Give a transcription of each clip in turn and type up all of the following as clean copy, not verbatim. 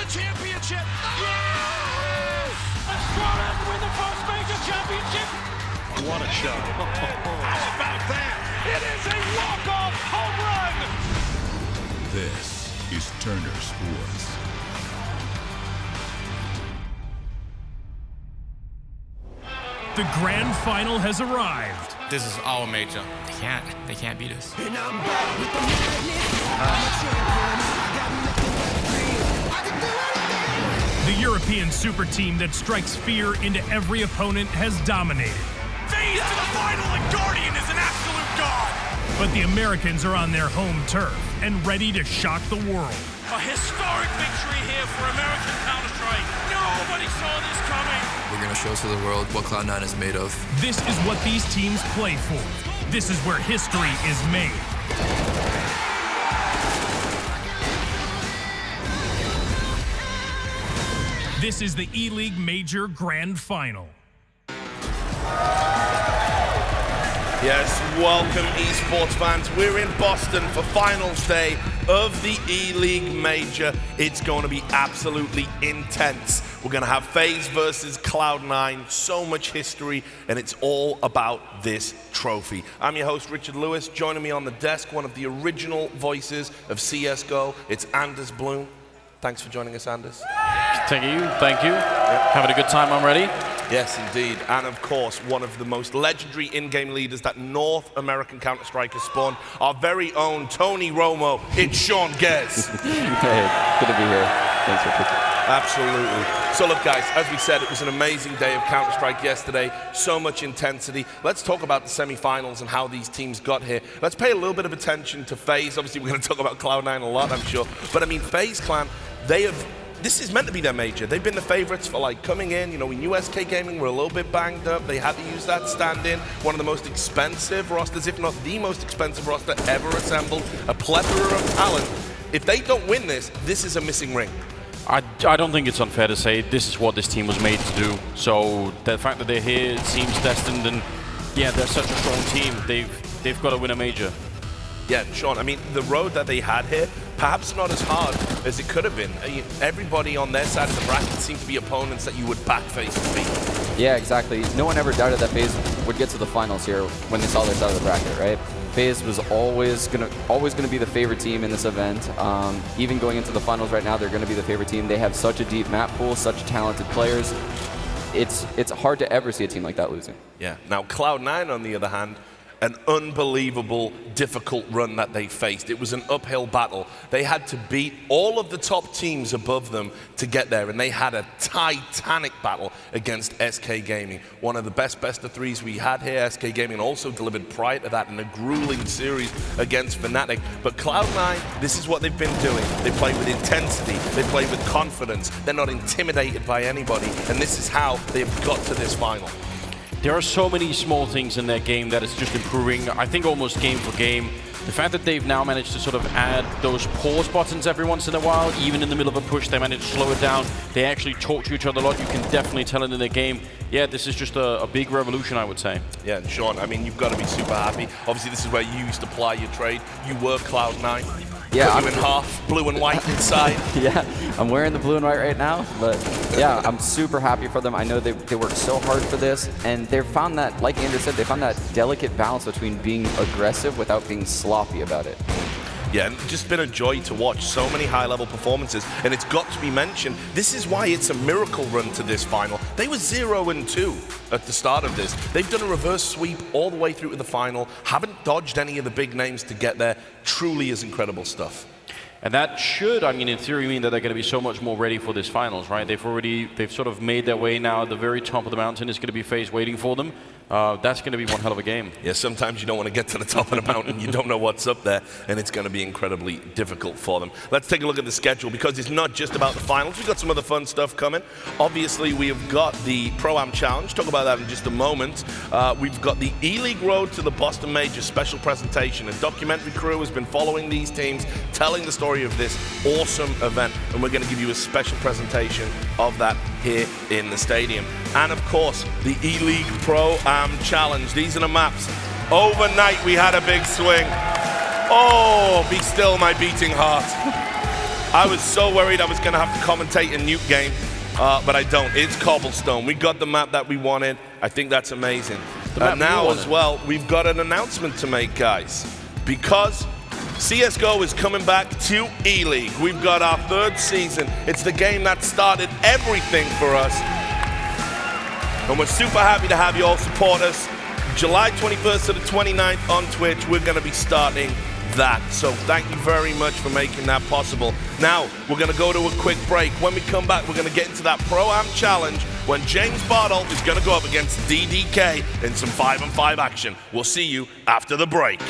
championship. Yes! Astronauts win the first major championship. What a shot. How about that? It is a walk-off home run. This is Turner Sports. The grand final has arrived. This is our major. They can't beat us. The European super team that strikes fear into every opponent has dominated. Phase to the final, and Guardian is an absolute god. But the Americans are on their home turf and ready to shock the world. A historic victory here for American Counter-Strike. Nobody saw this coming. We're going to show to the world what Cloud9 is made of. This is what these teams play for. This is where history is made. This is the E-League Major Grand Final. Yes, welcome esports fans. We're in Boston for finals day of the E-League Major. It's going to be absolutely intense. We're going to have FaZe versus Cloud9, so much history, and it's all about this trophy. I'm your host, Richard Lewis. Joining me on the desk, one of the original voices of CSGO, it's Anders Bloom. Thanks for joining us, Anders. Thank you. Yep. Having a good time, I'm ready. Yes, indeed. And of course, one of the most legendary in-game leaders that North American Counter-Strike has spawned, our very own Tony Romo. It's Sean Gez. Hey, good to be here. Thanks for picking. Absolutely. So look, guys, as we said, it was an amazing day of Counter-Strike yesterday. So much intensity. Let's talk about the semifinals and how these teams got here. Let's pay a little bit of attention to FaZe. Obviously, we're going to talk about Cloud9 a lot, I'm sure. But I mean, FaZe Clan, this is meant to be their major. They've been the favorites for like coming in. You know, we knew SK Gaming were a little bit banged up. They had to use that stand-in. One of the most expensive rosters, if not the most expensive roster ever assembled. A plethora of talent. If they don't win this, this is a missing ring. I don't think it's unfair to say this is what this team was made to do. So the fact that they're here, it seems destined, and yeah, they're such a strong team. They've got to win a major. Yeah, Sean, I mean, the road that they had here, perhaps not as hard as it could have been. Everybody on their side of the bracket seemed to be opponents that you would back FaZe to beat. Yeah, exactly. No one ever doubted that FaZe would get to the finals here when they saw their side of the bracket, right? FaZe was always gonna be the favorite team in this event. Even going into the finals right now, they're gonna be the favorite team. They have such a deep map pool, such talented players. It's hard to ever see a team like that losing. Yeah. Now Cloud9, on the other hand, an unbelievable, difficult run that they faced. It was an uphill battle. They had to beat all of the top teams above them to get there, and they had a titanic battle against SK Gaming. One of the best of threes we had here. SK Gaming also delivered prior to that in a grueling series against Fnatic. But Cloud9, this is what they've been doing. They play with intensity. They play with confidence. They're not intimidated by anybody, and this is how they've got to this final. There are so many small things in their game that is just improving, I think almost game for game. The fact that they've now managed to sort of add those pause buttons every once in a while, even in the middle of a push, they manage to slow it down. They actually talk to each other a lot. You can definitely tell it in their game. Yeah, this is just a big revolution, I would say. Yeah, and Sean, I mean, you've got to be super happy. Obviously, this is where you used to ply your trade. You were Cloud9. Yeah, I'm in half, blue and white inside. Yeah, I'm wearing the blue and white right now, but yeah, I'm super happy for them. I know they worked so hard for this, and they found that, like Andrew said, they found that delicate balance between being aggressive without being sloppy about it. Yeah, and just been a joy to watch so many high-level performances, and it's got to be mentioned, this is why it's a miracle run to this final. They were 0-2 at the start of this. They've done a reverse sweep all the way through to the final, haven't dodged any of the big names to get there. Truly is incredible stuff. And that should, I mean, in theory, mean that they're going to be so much more ready for this finals, right? They've sort of made their way now at the very top of the mountain. Is going to be FaZe waiting for them. That's going to be one hell of a game. Yeah, sometimes you don't want to get to the top of the mountain. You don't know what's up there, and it's going to be incredibly difficult for them. Let's take a look at the schedule, because it's not just about the finals. We've got some other fun stuff coming. Obviously, we have got the Pro-Am Challenge. Talk about that in just a moment. We've got the E-League Road to the Boston Major special presentation. A documentary crew has been following these teams, telling the story of this awesome event, and we're going to give you a special presentation of that here in the stadium. And of course, the E-League Pro-Am Challenge. These are the maps. Overnight we had a big swing. Oh, be still my beating heart. I was so worried I was going to have to commentate a nuke game, but I don't. It's cobblestone. We got the map that we wanted. I think that's amazing. And now as well, we've got an announcement to make, guys. Because CSGO is coming back to ELEAGUE. We've got our 3rd season. It's the game that started everything for us. And we're super happy to have you all support us. July 21st to the 29th on Twitch, we're going to be starting that. So thank you very much for making that possible. Now, we're going to go to a quick break. When we come back, we're going to get into that Pro-Am challenge when James Bartle is going to go up against DDK in some 5-on-5 action. We'll see you after the break.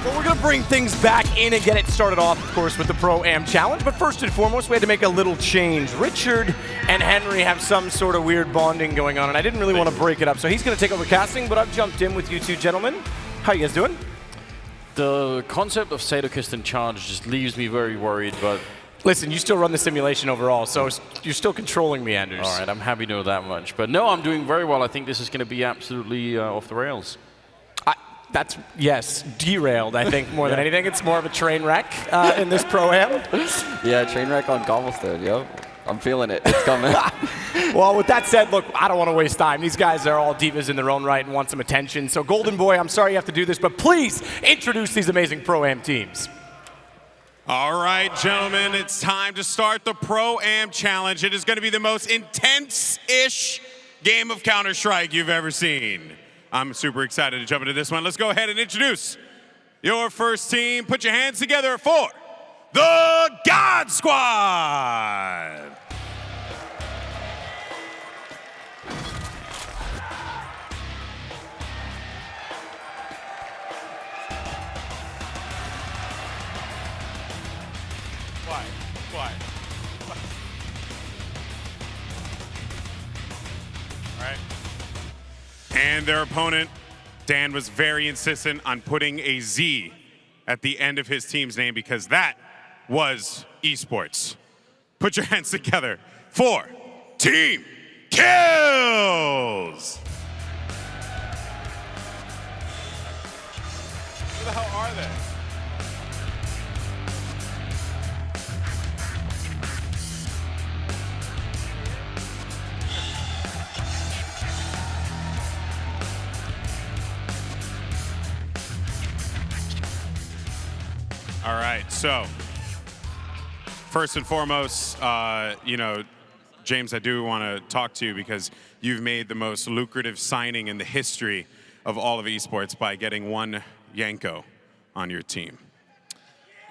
Well, we're going to bring things back in and get it started off, of course, with the Pro-Am Challenge. But first and foremost, we had to make a little change. Richard and Henry have some sort of weird bonding going on, and I didn't really want to break it up. So he's going to take over casting, but I've jumped in with you two gentlemen. How you guys doing? The concept of Sadokist in charge just leaves me very worried, but... Listen, you still run the simulation overall, so you're still controlling me, Anders. All right, I'm happy to know that much. But no, I'm doing very well. I think this is going to be absolutely off the rails. That's, yes, derailed, I think, more than anything. It's more of a train wreck in this Pro-Am. Yeah, train wreck on cobblestone, yep. I'm feeling it. It's coming. Well, with that said, look, I don't want to waste time. These guys are all divas in their own right and want some attention. So, Golden Boy, I'm sorry you have to do this, but please introduce these amazing Pro-Am teams. All right, gentlemen, it's time to start the Pro-Am Challenge. It is going to be the most intense-ish game of Counter-Strike you've ever seen. I'm super excited to jump into this one. Let's go ahead and introduce your first team. Put your hands together for the God Squad. Why? All right. And their opponent, Dan, was very insistent on putting a Z at the end of his team's name because that was esports. Put your hands together for Team Kills! Who the hell are they? All right, so first and foremost, you know, James, I do want to talk to you because you've made the most lucrative signing in the history of all of esports by getting one Yanko on your team.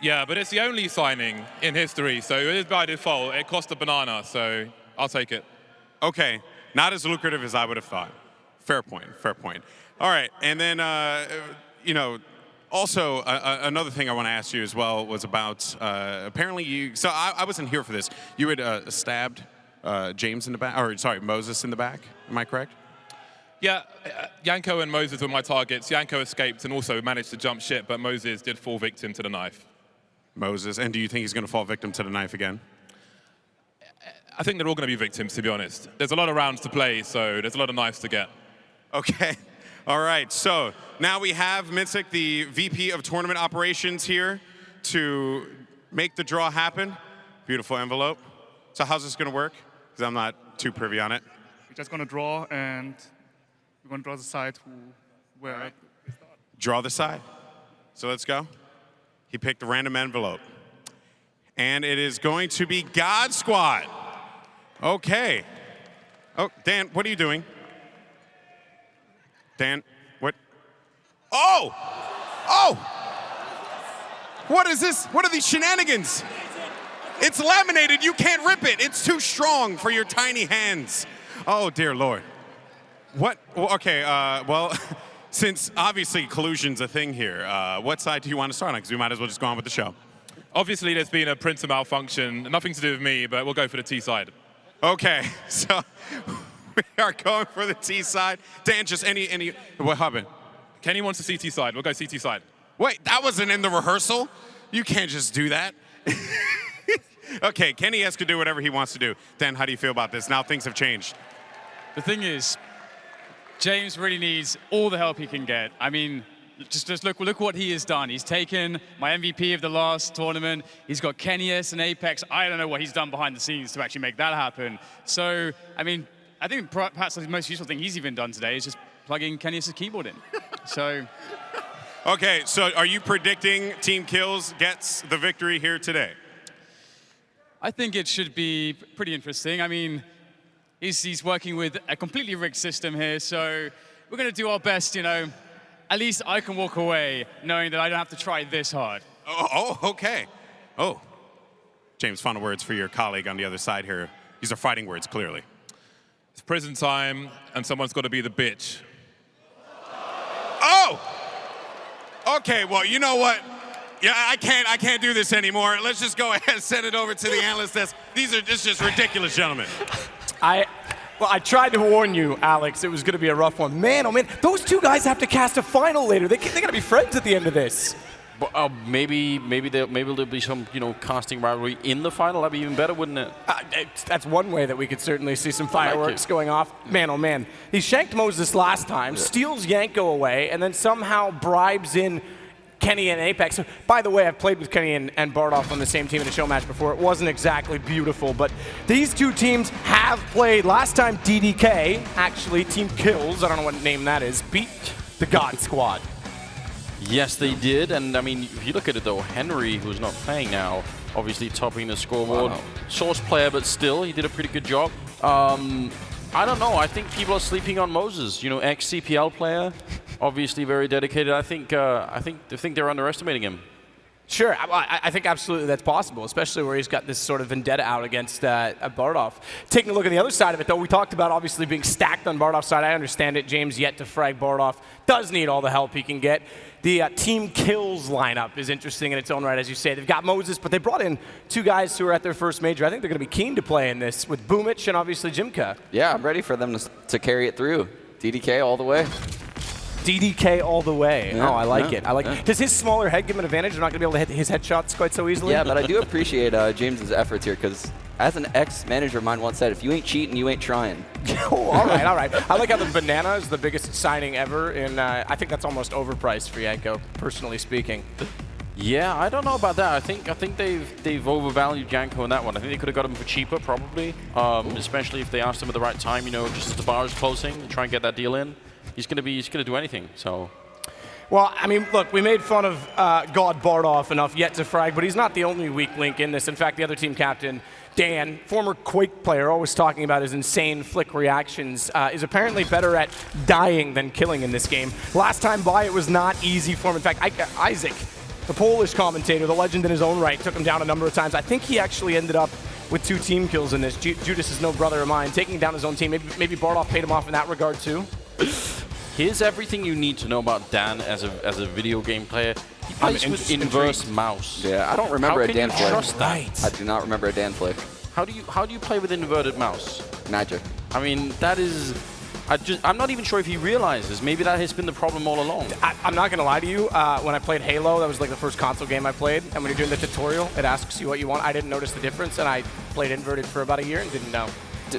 Yeah, but it's the only signing in history, so it is by default. It cost a banana, so I'll take it. Okay, not as lucrative as I would have thought. Fair point, fair point. All right, and then, you know, also, another thing I want to ask you as well was about, apparently you, so I wasn't here for this. You had stabbed James in the back, or sorry, Moses in the back, am I correct? Yeah, Yanko and Moses were my targets. Yanko escaped and also managed to jump ship, but Moses did fall victim to the knife. Moses, and do you think he's going to fall victim to the knife again? I think they're all going to be victims, to be honest. There's a lot of rounds to play, so there's a lot of knives to get. Okay. All right, so now we have Minsik, the VP of Tournament Operations here to make the draw happen. Beautiful envelope. So how's this going to work? Because I'm not too privy on it. We're just going to draw, and we're going to draw the side where... Right. Draw the side. So let's go. He picked a random envelope. And it is going to be God Squad. Okay. Oh, Dan, what are you doing? Dan, what? Oh! Oh! What is this? What are these shenanigans? It's laminated. You can't rip it. It's too strong for your tiny hands. Oh, dear Lord. What? Okay, well, since obviously collusion's a thing here, what side do you want to start on? Because we might as well just go on with the show. Obviously, there's been a printer malfunction. Nothing to do with me, but we'll go for the T side. Okay, so... We are going for the T side. Dan, just any, what happened? Kenny wants the CT side. We'll go CT side. Wait, that wasn't in the rehearsal? You can't just do that. Okay, Kenny has to do whatever he wants to do. Dan, how do you feel about this? Now things have changed. The thing is, James really needs all the help he can get. I mean, just look what he has done. He's taken my MVP of the last tournament. He's got Kenius and Apex. I don't know what he's done behind the scenes to actually make that happen. So, I mean, I think perhaps the most useful thing he's even done today is just plugging Kenius' keyboard in. So. Okay, so are you predicting Team Kills gets the victory here today? I think it should be pretty interesting. I mean, he's working with a completely rigged system here, so we're going to do our best, you know. At least I can walk away knowing that I don't have to try this hard. Oh, okay. Oh. James, final words for your colleague on the other side here. These are fighting words, clearly. It's prison time, and someone's got to be the bitch. Oh! Okay, well, you know what? Yeah, I can't do this anymore. Let's just go ahead and send it over to the analyst desk. These are just ridiculous, gentlemen. Well, I tried to warn you, Alex. It was going to be a rough one. Man, oh man, those two guys have to cast a final later. They're going to be friends at the end of this. But, maybe there'll be some, you know, casting rivalry in the final. That'd be even better, wouldn't it? That's one way that we could certainly see some fireworks going off. Man, oh man. He shanked Moses last time, steals Yanko away, and then somehow bribes in Kenny and Apex. By the way, I've played with Kenny and Bardoff on the same team in a show match before. It wasn't exactly beautiful, but these two teams have played. Last time DDK, actually Team Kills, I don't know what name that is, beat the God Squad. Yes, they did, and I mean, if you look at it though, Henry, who's not playing now, obviously topping the scoreboard. Wow. Source player, but still, he did a pretty good job. I don't know. I think people are sleeping on Moses. You know, ex-CPL player, obviously very dedicated. I think they're underestimating him. Sure, I think absolutely that's possible, especially where he's got this sort of vendetta out against Bardolph. Taking a look at the other side of it, though, we talked about obviously being stacked on Bardolph's side. I understand it. James yet to frag Bardolph. Does need all the help he can get. The team kills lineup is interesting in its own right, as you say. They've got Moses, but they brought in 2 guys who are at their first major. I think they're going to be keen to play in this with Boomich and obviously Jimka. Yeah, I'm ready for them to carry it through. DDK all the way. DDK all the way. Yeah, I like it. I like it. Does his smaller head give him an advantage? They're not going to be able to hit his headshots quite so easily? Yeah, but I do appreciate James's efforts here, because as an ex-manager of mine once said, if you ain't cheating, you ain't trying. Oh, all right, all right. I like how the banana is the biggest signing ever, and I think that's almost overpriced for Yanko, personally speaking. Yeah, I don't know about that. I think they've overvalued Yanko on that one. I think they could have got him for cheaper, probably, especially if they asked him at the right time, you know, just as the bar is closing, and try and get that deal in. He's going to do anything, so. Well, I mean, look, we made fun of God Bardolph enough yet to frag, but he's not the only weak link in this. In fact, the other team captain, Dan, former Quake player, always talking about his insane flick reactions, is apparently better at dying than killing in this game. Last time by, it was not easy for him. In fact, Isaac, the Polish commentator, the legend in his own right, took him down a number of times. I think he actually ended up with 2 team kills in this. Judas is no brother of mine, taking down his own team. Maybe Bardolph paid him off in that regard, too. Here's everything you need to know about Dan as a video game player. He plays with inverse mouse. Yeah, I don't remember a Dan flick. Trust that? I do not remember a Dan flick. How do you play with inverted mouse? Magic. I mean, that is. I'm not even sure if he realizes. Maybe that has been the problem all along. I'm not going to lie to you. When I played Halo, that was like the first console game I played. And when you're doing the tutorial, it asks you what you want. I didn't notice the difference, and I played inverted for about a year and didn't know.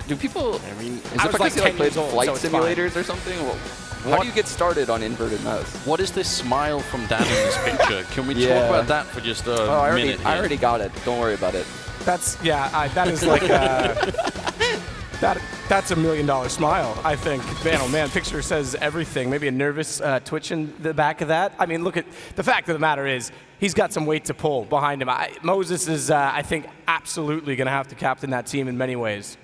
Do people? I mean, is I it was like 10 played years old, flight so it's simulators fine. or something? Well, how do you get started on inverted mouse? What is this smile from Dan in this picture? Can we talk about that for just a minute? I already got it. Don't worry about it. That's that is like that's $1 million smile. I think. Man, oh man, picture says everything. Maybe a nervous twitch in the back of that. I mean, look at the fact of the matter is he's got some weight to pull behind him. Moses is, I think, absolutely going to have to captain that team in many ways.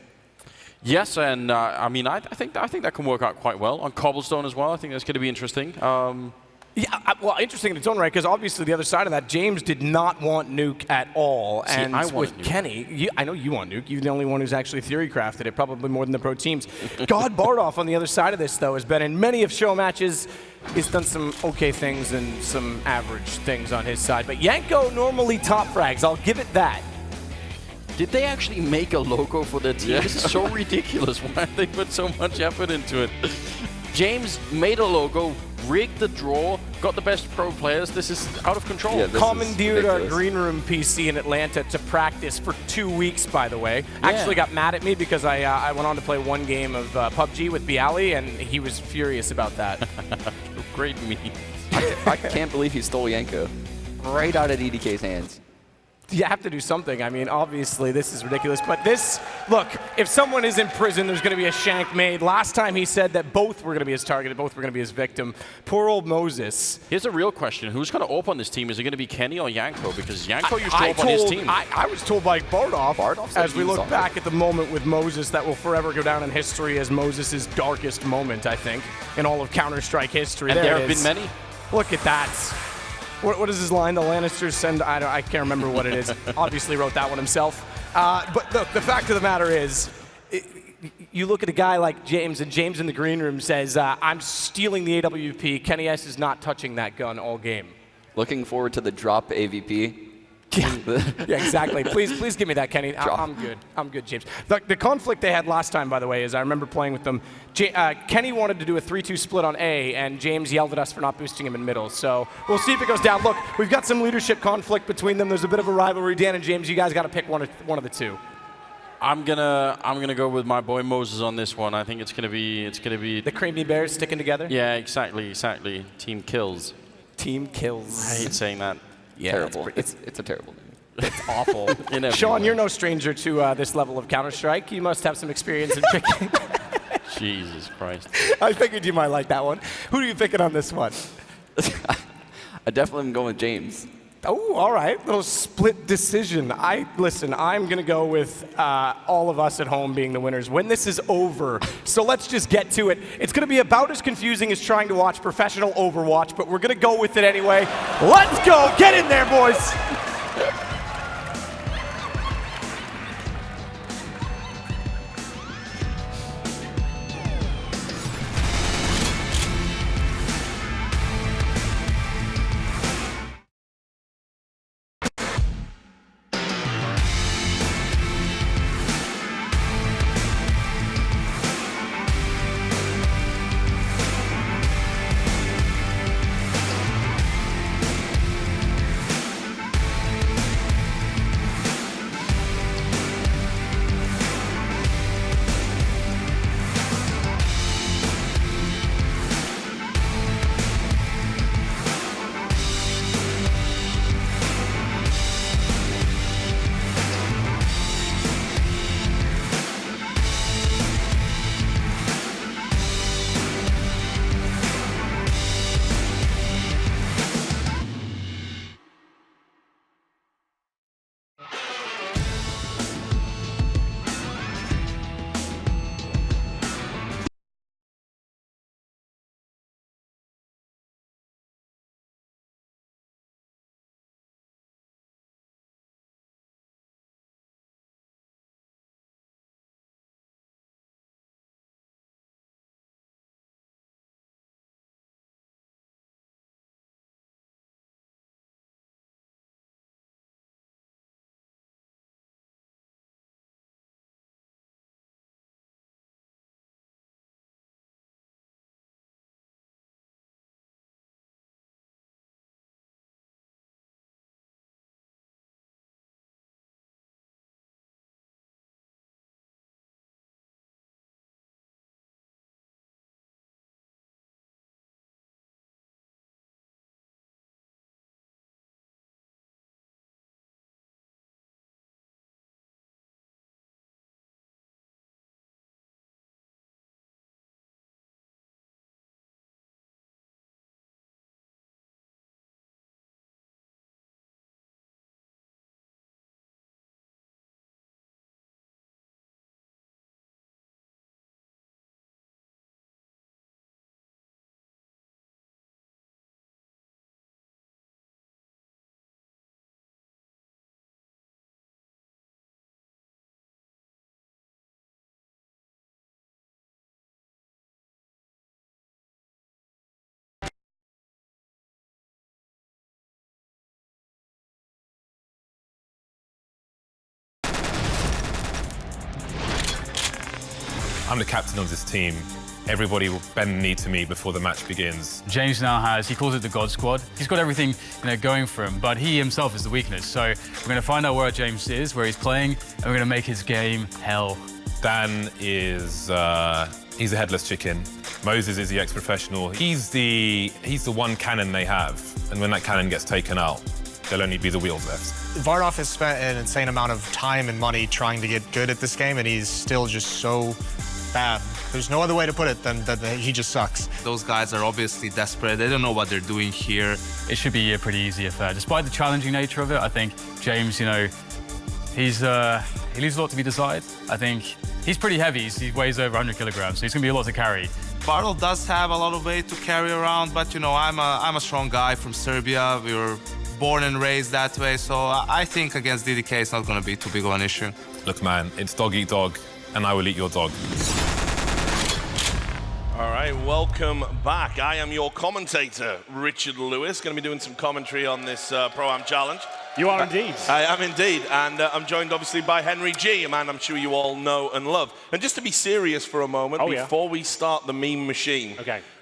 Yes, and I mean, I think that can work out quite well on Cobblestone as well. I think that's going to be interesting. Yeah, well, interesting in its own right, because obviously the other side of that, James did not want Nuke at all. See, and I want with Nuke. Kenny, I know you want Nuke. You're the only one who's actually theory crafted it, probably more than the pro teams. God Bardolph on the other side of this, though, has been in many of show matches. He's done some okay things and some average things on his side. But Yanko normally top frags. I'll give it that. Did they actually make a logo for their team? This is so ridiculous. Why did they put so much effort into it? James made a logo, rigged the draw, got the best pro players. This is out of control. Yeah, commandeered our green room PC in Atlanta to practice for 2 weeks, by the way. Actually got mad at me because I went on to play one game of PUBG with Bialy, and he was furious about that. Great meme. I can't believe he stole Yanko right out of EDK's hands. You have to do something. I mean, obviously, this is ridiculous. But this, look, if someone is in prison, there's going to be a shank made. Last time he said that both were going to be his target, both were going to be his victim. Poor old Moses. Here's a real question. Who's going to op on this team? Is it going to be Kenny or Yanko? Because Yanko used to op on his team. I was told by Bardolph as we look back at the moment with Moses that will forever go down in history as Moses' darkest moment, I think, in all of Counter-Strike history. And there have been many. Look at that. What is his line? The Lannisters send, I can't remember what it is. Obviously wrote that one himself. But look, the fact of the matter is, you look at a guy like James, and James in the green room says, I'm stealing the AWP. Kenny S is not touching that gun all game. Looking forward to the drop AVP. Yeah, exactly. Please give me that, Kenny. I'm good. I'm good, James. The conflict they had last time, by the way, is I remember playing with them. Kenny wanted to do a 3-2 split on A, and James yelled at us for not boosting him in middle. So we'll see if it goes down. Look, we've got some leadership conflict between them. There's a bit of a rivalry. Dan and James, you guys got to pick one of the two. I'm gonna go with my boy Moses on this one. I think it's gonna be the Creamy Bears sticking together. Yeah, exactly. Team kills. Team kills. I hate saying that. Yeah, terrible. It's a terrible name. It's awful. Sean, you're no stranger to this level of Counter-Strike. You must have some experience in picking. Jesus Christ. I figured you might like that one. Who are you picking on this one? I definitely am going with James. Oh, all right. Little split decision. Listen, I'm going to go with all of us at home being the winners when this is over. So let's just get to it. It's going to be about as confusing as trying to watch professional Overwatch, but we're going to go with it anyway. Let's go. Get in there, boys. I'm the captain of this team. Everybody will bend the knee to me before the match begins. James now has, he calls it the God Squad. He's got everything going for him, but he himself is the weakness. So we're going to find out where James is, where he's playing, and we're going to make his game hell. Dan is, he's a headless chicken. Moses is the ex-professional. He's the one cannon they have, and when that cannon gets taken out, there'll only be the wheels left. Vardoff has spent an insane amount of time and money trying to get good at this game, and he's still just so bad. There's no other way to put it than that he just sucks. Those guys are obviously desperate. They don't know what they're doing here. It should be a pretty easy affair. Despite the challenging nature of it, I think James, he leaves a lot to be decided. I think he's pretty heavy. He weighs over 100 kilograms, so he's going to be a lot to carry. Vardoff does have a lot of weight to carry around, but I'm a strong guy from Serbia. We were born and raised that way, so I think against DDK it's not going to be too big of an issue. Look, man, it's dog eat dog, and I will eat your dog. All right, welcome back. I am your commentator, Richard Lewis. Going to be doing some commentary on this Pro-Am Challenge. You are indeed. I am indeed, and I'm joined obviously by Henry G, a man I'm sure you all know and love. And just to be serious for a moment, before we start the meme machine,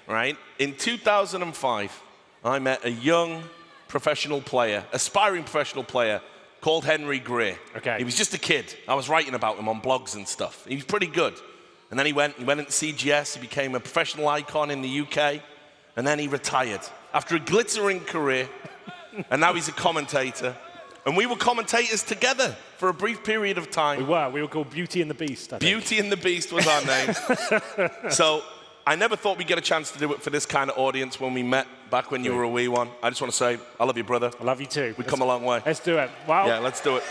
right? In 2005, I met a young professional player, aspiring professional player, called Henry Gray. He was just a kid. I was writing about him on blogs and stuff. He was pretty good. And then he went into CGS, he became a professional icon in the UK, and then he retired after a glittering career, and now he's a commentator. And we were commentators together for a brief period of time. We were called Beauty and the Beast, I think. Beauty and the Beast was our name. So I never thought we'd get a chance to do it for this kind of audience when we met back when you were a wee one. I just want to say, I love you, brother. I love you too. We've come a long way. Let's do it. Well, yeah, let's do it.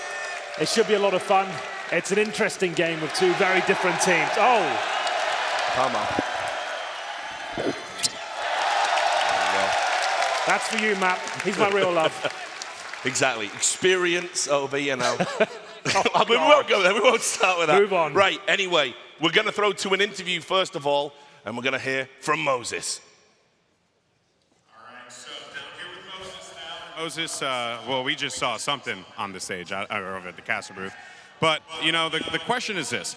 It should be a lot of fun. It's an interesting game with two very different teams. Oh! Come on. That's for you, Matt. He's my real love. Exactly. Experience over, you know. We won't go there. We won't start with that. Move on. Right, anyway, we're going to throw to an interview first of all, and we're going to hear from Moses. All right, so down here with Moses now. Moses, well, we just saw something on the stage, or over at the Castle booth. But, you know, the question is this.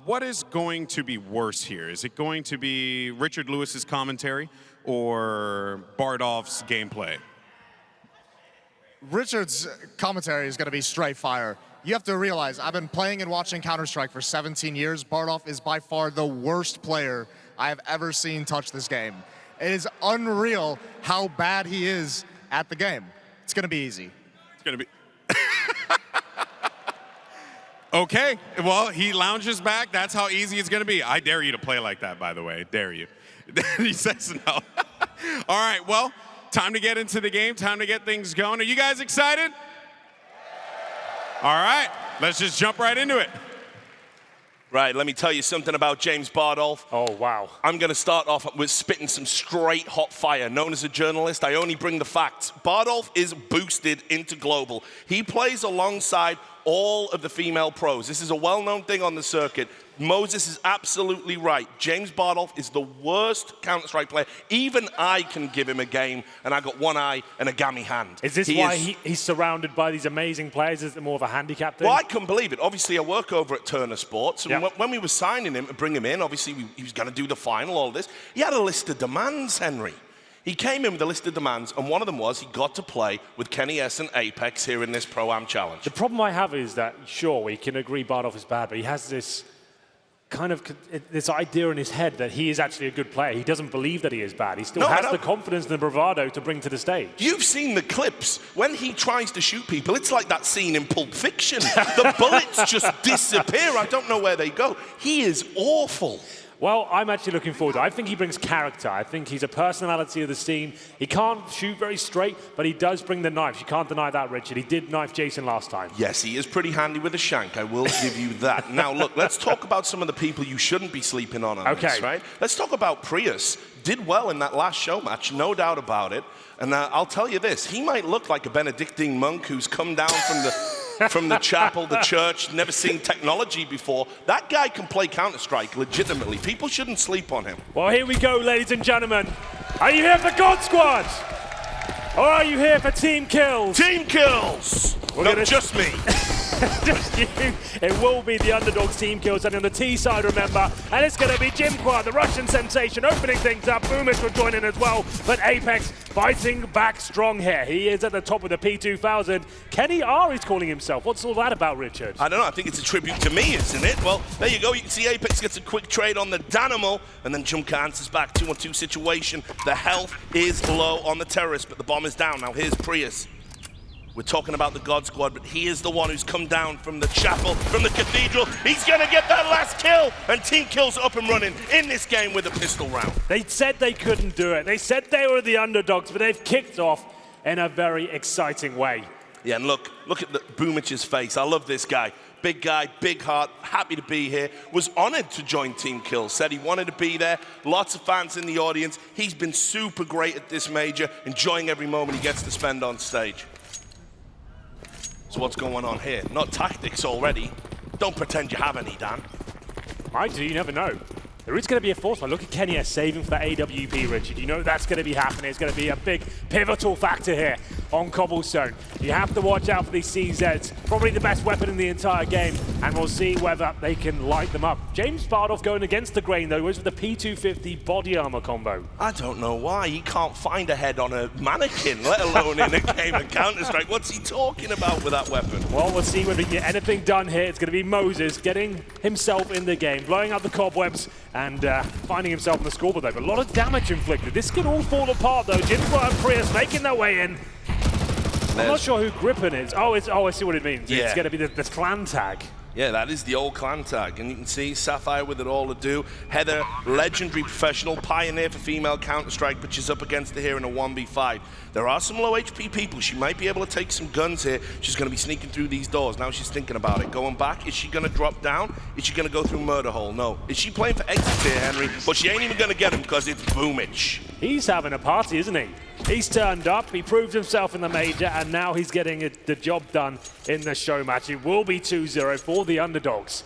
What is going to be worse here? Is it going to be Richard Lewis's commentary or Bardolph's gameplay? Richard's commentary is going to be straight fire. You have to realize, I've been playing and watching Counter-Strike for 17 years. Bardolph is by far the worst player I have ever seen touch this game. It is unreal how bad he is at the game. It's going to be easy. It's going to be... Okay, well, he lounges back. That's how easy it's going to be. I dare you to play like that, by the way. Dare you. He says no. All right, well, time to get into the game. Time to get things going. Are you guys excited? All right, let's just jump right into it. Right, let me tell you something about James Bardolph. Oh, wow. I'm going to start off with spitting some straight hot fire. Known as a journalist, I only bring the facts. Bardolph is boosted into global. He plays alongside all of the female pros. This is a well-known thing on the circuit. Moses is absolutely right. James Bardolph is the worst Counter-Strike player. Even I can give him a game, and I got one eye and a gammy hand. Is this why he's surrounded by these amazing players? Is it more of a handicap thing? Well, I couldn't believe it. Obviously, I work over at Turner Sports, and when we were signing him to bring him in, obviously, he was going to do the final, all this. He had a list of demands, Henry. He came in with a list of demands, and one of them was he got to play with Kenny S and Apex here in this Pro-Am Challenge. The problem I have is that, sure, we can agree Bardolph is bad, but he has this kind of this idea in his head that he is actually a good player. He doesn't believe that he is bad. He still has the confidence and the bravado to bring to the stage. You've seen the clips. When he tries to shoot people, it's like that scene in Pulp Fiction. The bullets just disappear. I don't know where they go. He is awful. Well, I'm actually looking forward to it. I think he brings character. I think he's a personality of the scene. He can't shoot very straight, but he does bring the knives. You can't deny that, Richard. He did knife Jason last time. Yes, he is pretty handy with a shank. I will give you that. Now, look, let's talk about some of the people you shouldn't be sleeping on this, right? Let's talk about Prius. Did well in that last show match, no doubt about it. And I'll tell you this, he might look like a Benedictine monk who's come down from the chapel, the church, never seen technology before. That guy can play Counter-Strike legitimately. People shouldn't sleep on him. Well, here we go, ladies and gentlemen. Are you here for God Squad? Or are you here for Team Kills? Team Kills! Not just me. Just you. It will be the Underdogs Team Kills, and on the T side, remember, and it's going to be Jim Quad, the Russian sensation, opening things up. Boomish will join in as well, but Apex fighting back strong here. He is at the top of the P2000. Kenny R is calling himself. What's all that about, Richard? I don't know. I think it's a tribute to me, isn't it? Well, there you go. You can see Apex gets a quick trade on the Danimal, and then Jump answers back 2-on-2 situation. The health is low on the terrorist, but the bomb is down. Now here's Prius. We're talking about the God Squad, but he is the one who's come down from the chapel, from the cathedral. He's going to get that last kill, and Team Kills up and running in this game with a pistol round. They said they couldn't do it. They said they were the underdogs, but they've kicked off in a very exciting way. Yeah, and look at the Boomich's face. I love this guy. Big guy, big heart, happy to be here. Was honored to join Team Kills. Said he wanted to be there. Lots of fans in the audience. He's been super great at this major, enjoying every moment he gets to spend on stage. So what's going on here? Not tactics already. Don't pretend you have any, Dan. I do, you never know. There is going to be a force fight. Look at Kenya saving for AWP, Richard. You know that's going to be happening. It's going to be a big pivotal factor here on Cobblestone. You have to watch out for these CZs. Probably the best weapon in the entire game, and we'll see whether they can light them up. James Bardolph going against the grain, though, is with the P250 body armor combo. I don't know why. He can't find a head on a mannequin, let alone in a game of Counter-Strike. What's he talking about with that weapon? Well, we'll see whether he can get anything done here. It's going to be Moses getting himself in the game, blowing up the cobwebs, and finding himself on the scoreboard, though. But a lot of damage inflicted. This could all fall apart, though. Jinbra and Prius making their way in. I'm not sure who Grippin is. Oh, I see what it means. Yeah. It's going to be the clan tag. Yeah, that is the old clan tag. And you can see Sapphire with it all to do. Heather, legendary professional, pioneer for female Counter-Strike, but she's up against it here in a 1v5. There are some low HP people. She might be able to take some guns here. She's going to be sneaking through these doors. Now she's thinking about it. Going back, is she going to drop down? Is she going to go through Murder Hole? No. Is she playing for exits here, Henry? But she ain't even going to get him because it's Boomich. He's having a party, isn't he? He's turned up, he proved himself in the major, and now he's getting the job done in the show match. It will be 2-0 for the underdogs.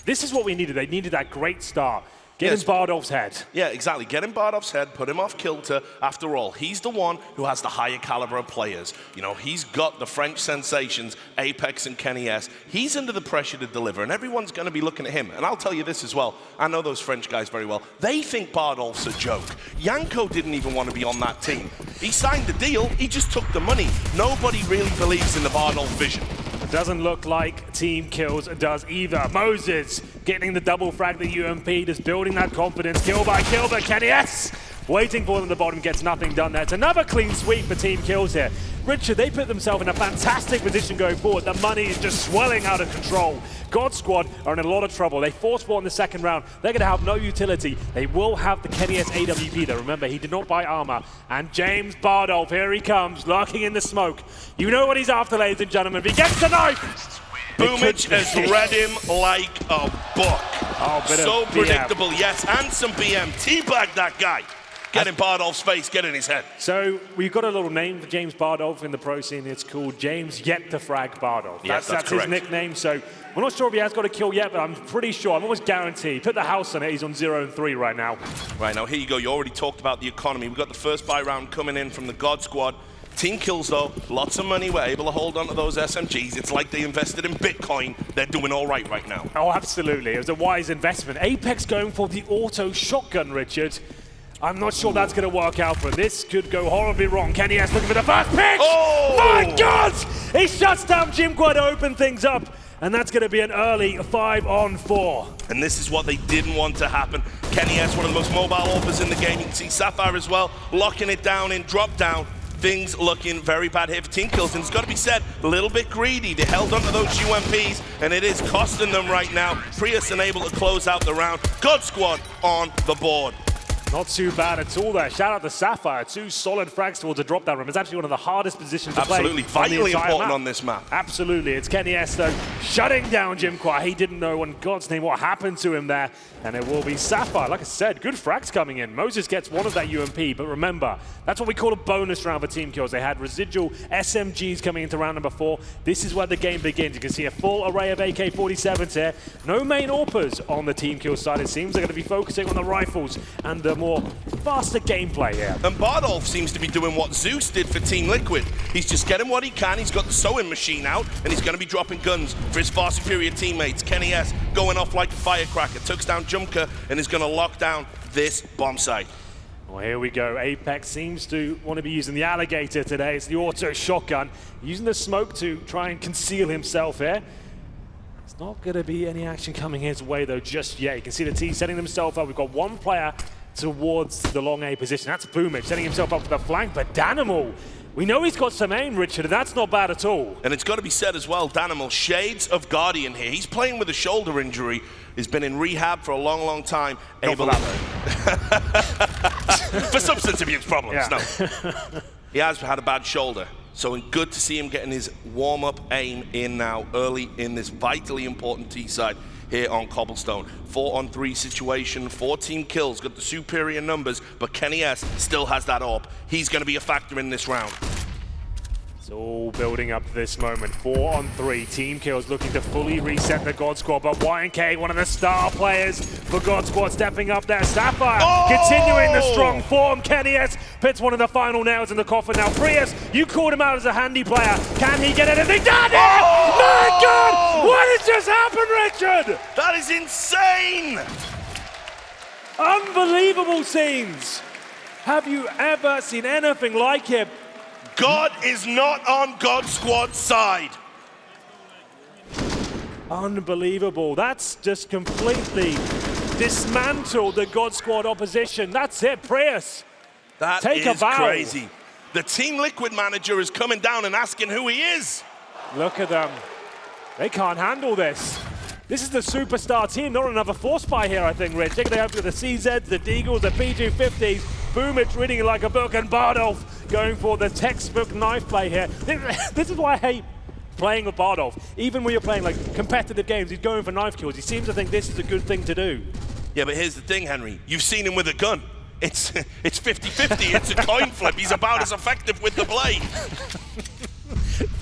This is what we needed. They needed that great start. Get in Bardolph's head. Yeah, exactly. Get in Bardolph's head, put him off kilter. After all, he's the one who has the higher caliber of players. You know, he's got the French sensations, Apex and Kenny S. He's under the pressure to deliver, and everyone's going to be looking at him. And I'll tell you this as well. I know those French guys very well. They think Bardolph's a joke. Yanko didn't even want to be on that team. He signed the deal. He just took the money. Nobody really believes in the Bardolph vision. Doesn't look like Team Kills does either. Moses getting the double frag, the UMP, just building that confidence. Kill by kill, but Kenny S waiting for them at the bottom, gets nothing done there. It's another clean sweep for Team Kills here. Richard, they put themselves in a fantastic position going forward. The money is just swelling out of control. God Squad are in a lot of trouble. They force ball in the second round. They're going to have no utility. They will have the Kenny S AWP though. Remember, he did not buy armor. And James Bardolph, here he comes, lurking in the smoke. You know what he's after, ladies and gentlemen. If he gets the knife! Boomich has read him like a book. Oh, so predictable, yes, and some BM. Teabag that guy. Get in Bardolph's face, get in his head. So we've got a little name for James Bardolph in the pro scene. It's called James Yet to Frag Bardolph. Yes, that's his nickname. So we're not sure if he has got a kill yet, but I'm pretty sure, I'm almost guaranteed. Put the house on it, he's on 0-3 right now. Right, now here you go. You already talked about the economy. We've got the first buy round coming in from the God Squad. Team Kills, though, lots of money. We're able to hold on to those SMGs. It's like they invested in Bitcoin. They're doing all right now. Oh, absolutely. It was a wise investment. Apex going for the auto shotgun, Richard. I'm not sure that's going to work out, but this could go horribly wrong. Kenny S looking for the first pick. Oh! My God! He shuts down Jimquad to open things up, and that's going to be an early 5-on-4. And this is what they didn't want to happen. Kenny S, one of the most mobile offers in the game. You can see Sapphire as well, locking it down in drop down. Things looking very bad here for Team Kills, and it's got to be said, a little bit greedy. They held onto those UMPs, and it is costing them right now. Prius unable to close out the round. God Squad on the board. Not too bad at all there. Shout out to Sapphire. 2 solid frags towards a drop down room. It's actually one of the hardest positions to play. Absolutely, vitally important on this map. Absolutely. It's Kenny S though, shutting down Jimquad. He didn't know in God's name what happened to him there. And it will be Sapphire. Like I said, good frags coming in. Moses gets one of that UMP, but remember, that's what we call a bonus round for Team Kills. They had residual SMGs coming into round number 4. This is where the game begins. You can see a full array of AK-47s here. No main AWPers on the Team Kills side. It seems they're going to be focusing on the rifles and the more faster gameplay here. And Bardolph seems to be doing what Zeus did for Team Liquid. He's just getting what he can. He's got the sewing machine out, and he's going to be dropping guns for his far superior teammates. Kenny S going off like a firecracker. Tucks down Jumka and is going to lock down this bomb site. Well, here we go. Apex seems to want to be using the alligator today. It's the auto shotgun. Using the smoke to try and conceal himself here. It's not going to be any action coming his way, though, just yet. You can see the T setting themselves up. We've got one player towards the long A position. That's Boomich setting himself up for the flank, but Danimal, we know he's got some aim, Richard, and that's not bad at all. And it's got to be said as well, Danimal, shades of Guardian here. He's playing with a shoulder injury. He's been in rehab for a long, long time. For substance abuse problems, yeah. No. He has had a bad shoulder. So good to see him getting his warm-up aim in now, early in this vitally important T-side here on Cobblestone. 4-on-3 situation, 4 team kills, got the superior numbers, but Kenny S still has that AWP. He's going to be a factor in this round. It's all building up to this moment. 4-on-3, team kills looking to fully reset the God Squad, but YNK, one of the star players for God Squad, stepping up there. Sapphire continuing the strong form. Kenny S puts one of the final nails in the coffin. Now, Prius, you called him out as a handy player. Can he get anything done here? My God! What has just happened, Richard? That is insane! Unbelievable scenes. Have you ever seen anything like it? God is not on God Squad's side. Unbelievable. That's just completely dismantled the God Squad opposition. That's it, Prius. That Take a is bow. crazy. The Team Liquid manager is coming down and asking who he is. Look at them. They can't handle this. This is the superstar team, not another force buy here, I think, Rich. They're going to have the CZs, the Deagles, the P250s, Boomich reading it like a book, and Bardolph going for the textbook knife play here. This is why I hate playing with Bardolph. Even when you're playing like competitive games, he's going for knife kills. He seems to think this is a good thing to do. Yeah, but here's the thing, Henry. You've seen him with a gun. It's 50-50. It's a coin flip. He's about as effective with the blade.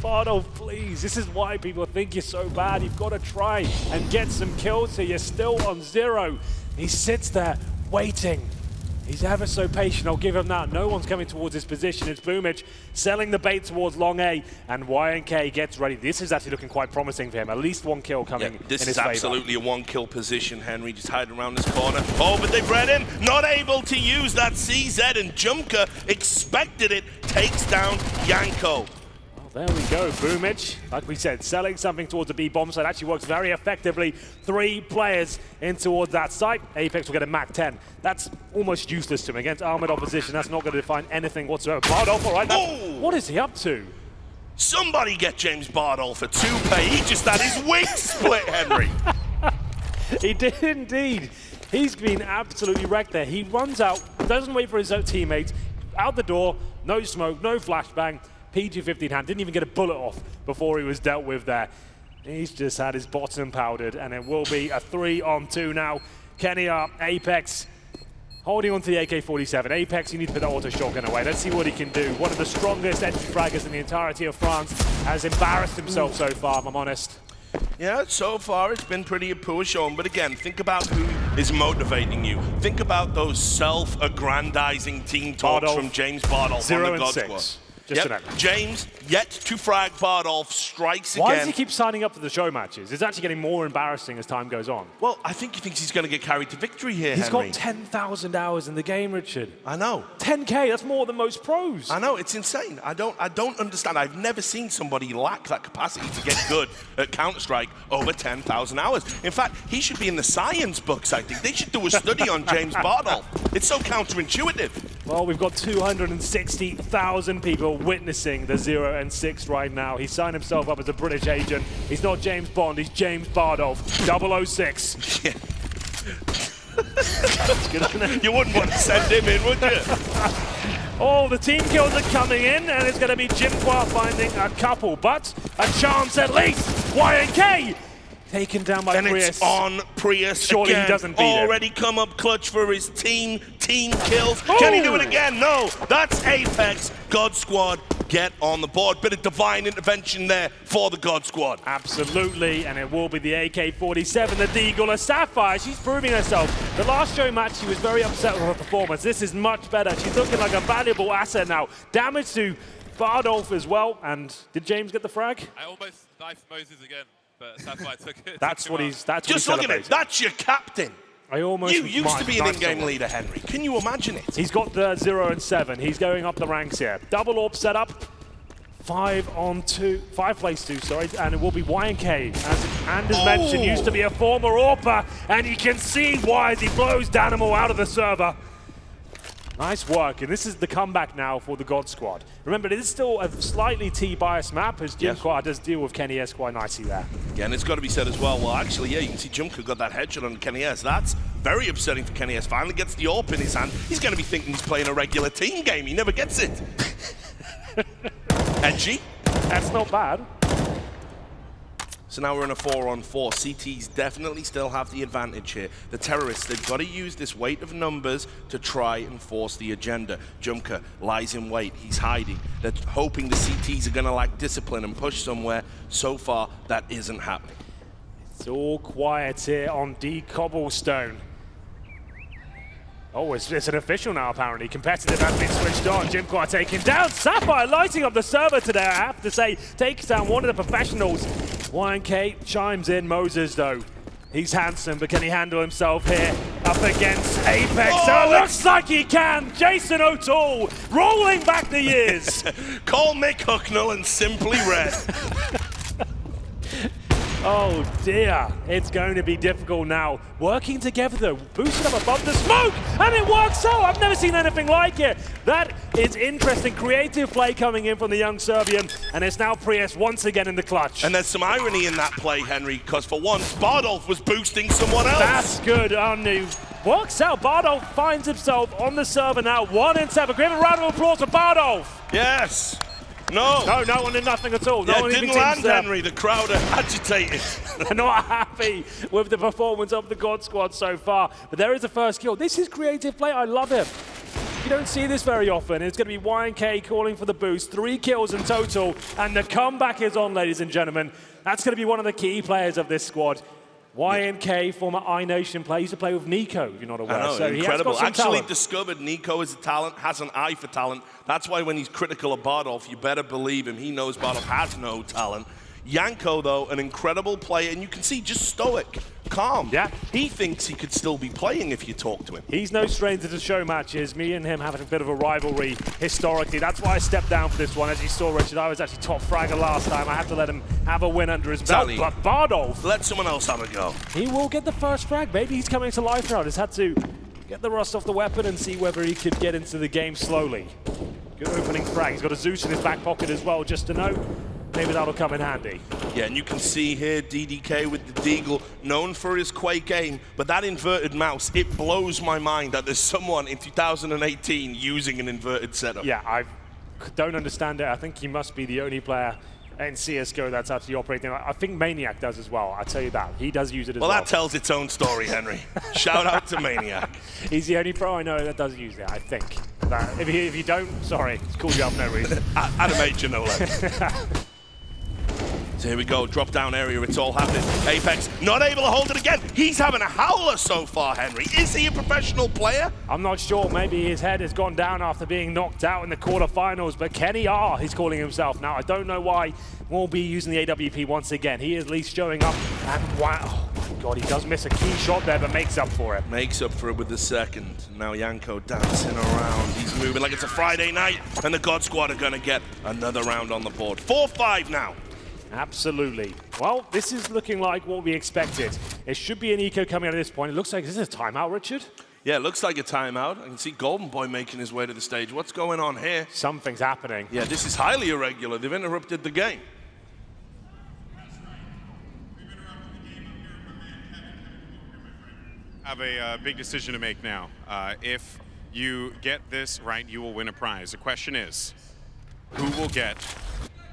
Bardolph, please. This is why people think you're so bad. You've got to try and get some kills here. You're still on 0. He sits there waiting. He's ever so patient, I'll give him that. No one's coming towards his position. It's Boomich selling the bait towards long A, and YNK gets ready. This is actually looking quite promising for him. At least 1 kill coming in his favor. This is absolutely a 1-kill position, Henry, just hiding around this corner. Oh, but they've read him. Not able to use that CZ, and Jumka expected it. Takes down Yanko. There we go, Boomich, like we said, selling something towards the B-bomb side actually works very effectively. 3 players in towards that site. Apex will get a Mach 10. That's almost useless to him. Against armored opposition, that's not going to define anything whatsoever. Bardolph, all right, what is he up to? Somebody get James Bardolph a 2-pay. He just had his wing split, Henry. He did indeed. He's been absolutely wrecked there. He runs out, doesn't wait for his own teammates, out the door, no smoke, no flashbang. PG-50 in hand, didn't even get a bullet off before he was dealt with there. He's just had his bottom powdered, and it will be a 3-on-2 now. Kenya, Apex, holding on to the AK-47. Apex, you need to put that auto shotgun away. Let's see what he can do. One of the strongest entry fraggers in the entirety of France has embarrassed himself so far, if I'm honest. Yeah, so far it's been pretty poor showing, but again, think about who is motivating you. Think about those self-aggrandizing team talks from James Bardolph on the God Squad. Yep. James, yet to frag Bardolph, strikes again. Why does he keep signing up for the show matches? It's actually getting more embarrassing as time goes on. Well, I think he thinks he's going to get carried to victory here, He's got 10,000 hours in the game, Richard. I know. 10K, that's more than most pros. I know, it's insane. I don't understand. I've never seen somebody lack that capacity to get good at Counter-Strike over 10,000 hours. In fact, he should be in the science books, I think. They should do a study on James Bardolph. It's so counterintuitive. Well, we've got 260,000 people witnessing the 0 and 6 right now. He signed himself up as a British agent. He's not James Bond, he's James Bardolph, 006. Yeah. You wouldn't want to send him in, would you? Oh, the team kills are coming in, and it's going to be Jimqua finding a couple, but a chance at least. YNK taken down by Prius. And it's on Prius. Surely again. He doesn't beat already him. Come up clutch for his team kills. Ooh. Can he do it again? No, that's Apex. God Squad get on the board. Bit of divine intervention there for the God Squad. Absolutely, and it will be the AK-47, the Deagle, a Sapphire. She's proving herself. The last show match, she was very upset with her performance. This is much better. She's looking like a valuable asset now. Damage to Bardolph as well. And did James get the frag? I almost knifed Moses again. But Sapphire took it. That's what he's just look at it. That's your captain. You used to be an in-game leader, Henry. Can you imagine it? He's got the 0 and 7. He's going up the ranks here. Double AWP setup. 5 plays 2, sorry, and it will be YNK. As mentioned, used to be a former AWPer, and you can see why as he blows Danimal out of the server. Nice work, and this is the comeback now for the God Squad. Remember, it is still a slightly T-biased map, as Jimqua does deal with Kenny S quite nicely there. Again, it's got to be said as well, actually, yeah, you can see Jimqua got that headshot on Kenny S. That's very upsetting for Kenny S. Finally gets the AWP in his hand. He's going to be thinking he's playing a regular team game. He never gets it. Edgy. That's not bad. So now we're in a 4-on-4. CTs definitely still have the advantage here. The terrorists, they've got to use this weight of numbers to try and force the agenda. Jumka lies in wait. He's hiding. They're hoping the CTs are going to lack discipline and push somewhere. So far, that isn't happening. It's all quiet here on D Cobblestone. Oh, it's an official now, apparently. Competitive has been switched on. Jimqua taken down. Sapphire lighting up the server today, I have to say. Takes down one of the professionals. YNK chimes in. Moses, though. He's handsome, but can he handle himself here? Up against Apex. Oh, looks like he can. Jason O'Toole rolling back the years. Call Mick Hucknall and Simply Red. Oh dear, it's going to be difficult now. Working together though, boosted up above the smoke, and it works out! I've never seen anything like it. That is interesting, creative play coming in from the young Serbian, and it's now Prius once again in the clutch. And there's some irony in that play, Henry, because for once, Bardolph was boosting someone else. That's good, Anu. Works out, Bardolph finds himself on the server now, 1-7. Give a round of applause for Bardolph. Yes. No. No one did nothing at all. Yeah, one didn't even land, seems to... Henry. The crowd are agitated. They're not happy with the performance of the God Squad so far. But there is a first kill. This is creative play. I love it. You don't see this very often. It's going to be YNK calling for the boost. 3 kills in total. And the comeback is on, ladies and gentlemen. That's going to be one of the key players of this squad. YNK, former iNation player, used to play with Nico, if you're not aware. I know, so incredible. He has got some Actually talent. discovered Nico as a talent, has an eye for talent. That's why when he's critical of Bardolph, you better believe him. He knows Bardolph has no talent. Yanko, though, an incredible player, and you can see just stoic, calm. Yeah. He thinks he could still be playing if you talk to him. He's no stranger to show matches. Me and him having a bit of a rivalry historically. That's why I stepped down for this one. As you saw, Richard, I was actually top fragger last time. I had to let him have a win under his belt. But Bardolph, let someone else have a go. He will get the first frag. Maybe he's coming to life now. Just had to get the rust off the weapon and see whether he could get into the game slowly. Good opening frag. He's got a Zeus in his back pocket as well, just to know. Maybe that'll come in handy. Yeah, and you can see here DDK with the Deagle, known for his Quake aim, but that inverted mouse, it blows my mind that there's someone in 2018 using an inverted setup. Yeah, I don't understand it. I think he must be the only player in CSGO that's actually operating. I think Maniac does as well, I'll tell you that. He does use it as well. Well, that tells its own story, Henry. Shout out to Maniac. He's the only pro I know that does use it, I think. If you don't, sorry, it's called you up for no reason. At a major, no less. So here we go, drop down area, it's all happening. Apex not able to hold it again. He's having a howler so far, Henry. Is he a professional player? I'm not sure, maybe his head has gone down after being knocked out in the quarterfinals, but Kenny R, he's calling himself. Now, I don't know why we'll be using the AWP once again. He is at least showing up, and wow, oh my God, he does miss a key shot there, but makes up for it. Makes up for it with the second. Now Yanko dancing around. He's moving like it's a Friday night, and the God Squad are gonna get another round on the board. 4-5 now. Absolutely. Well, this is looking like what we expected. It should be an eco coming out at this point. It looks like this is a timeout, Richard. Yeah, it looks like a timeout. I can see Golden Boy making his way to the stage. What's going on here? Something's happening. Yeah, this is highly irregular. They've interrupted the game. I have a big decision to make now. If you get this right, you will win a prize. The question is, who will get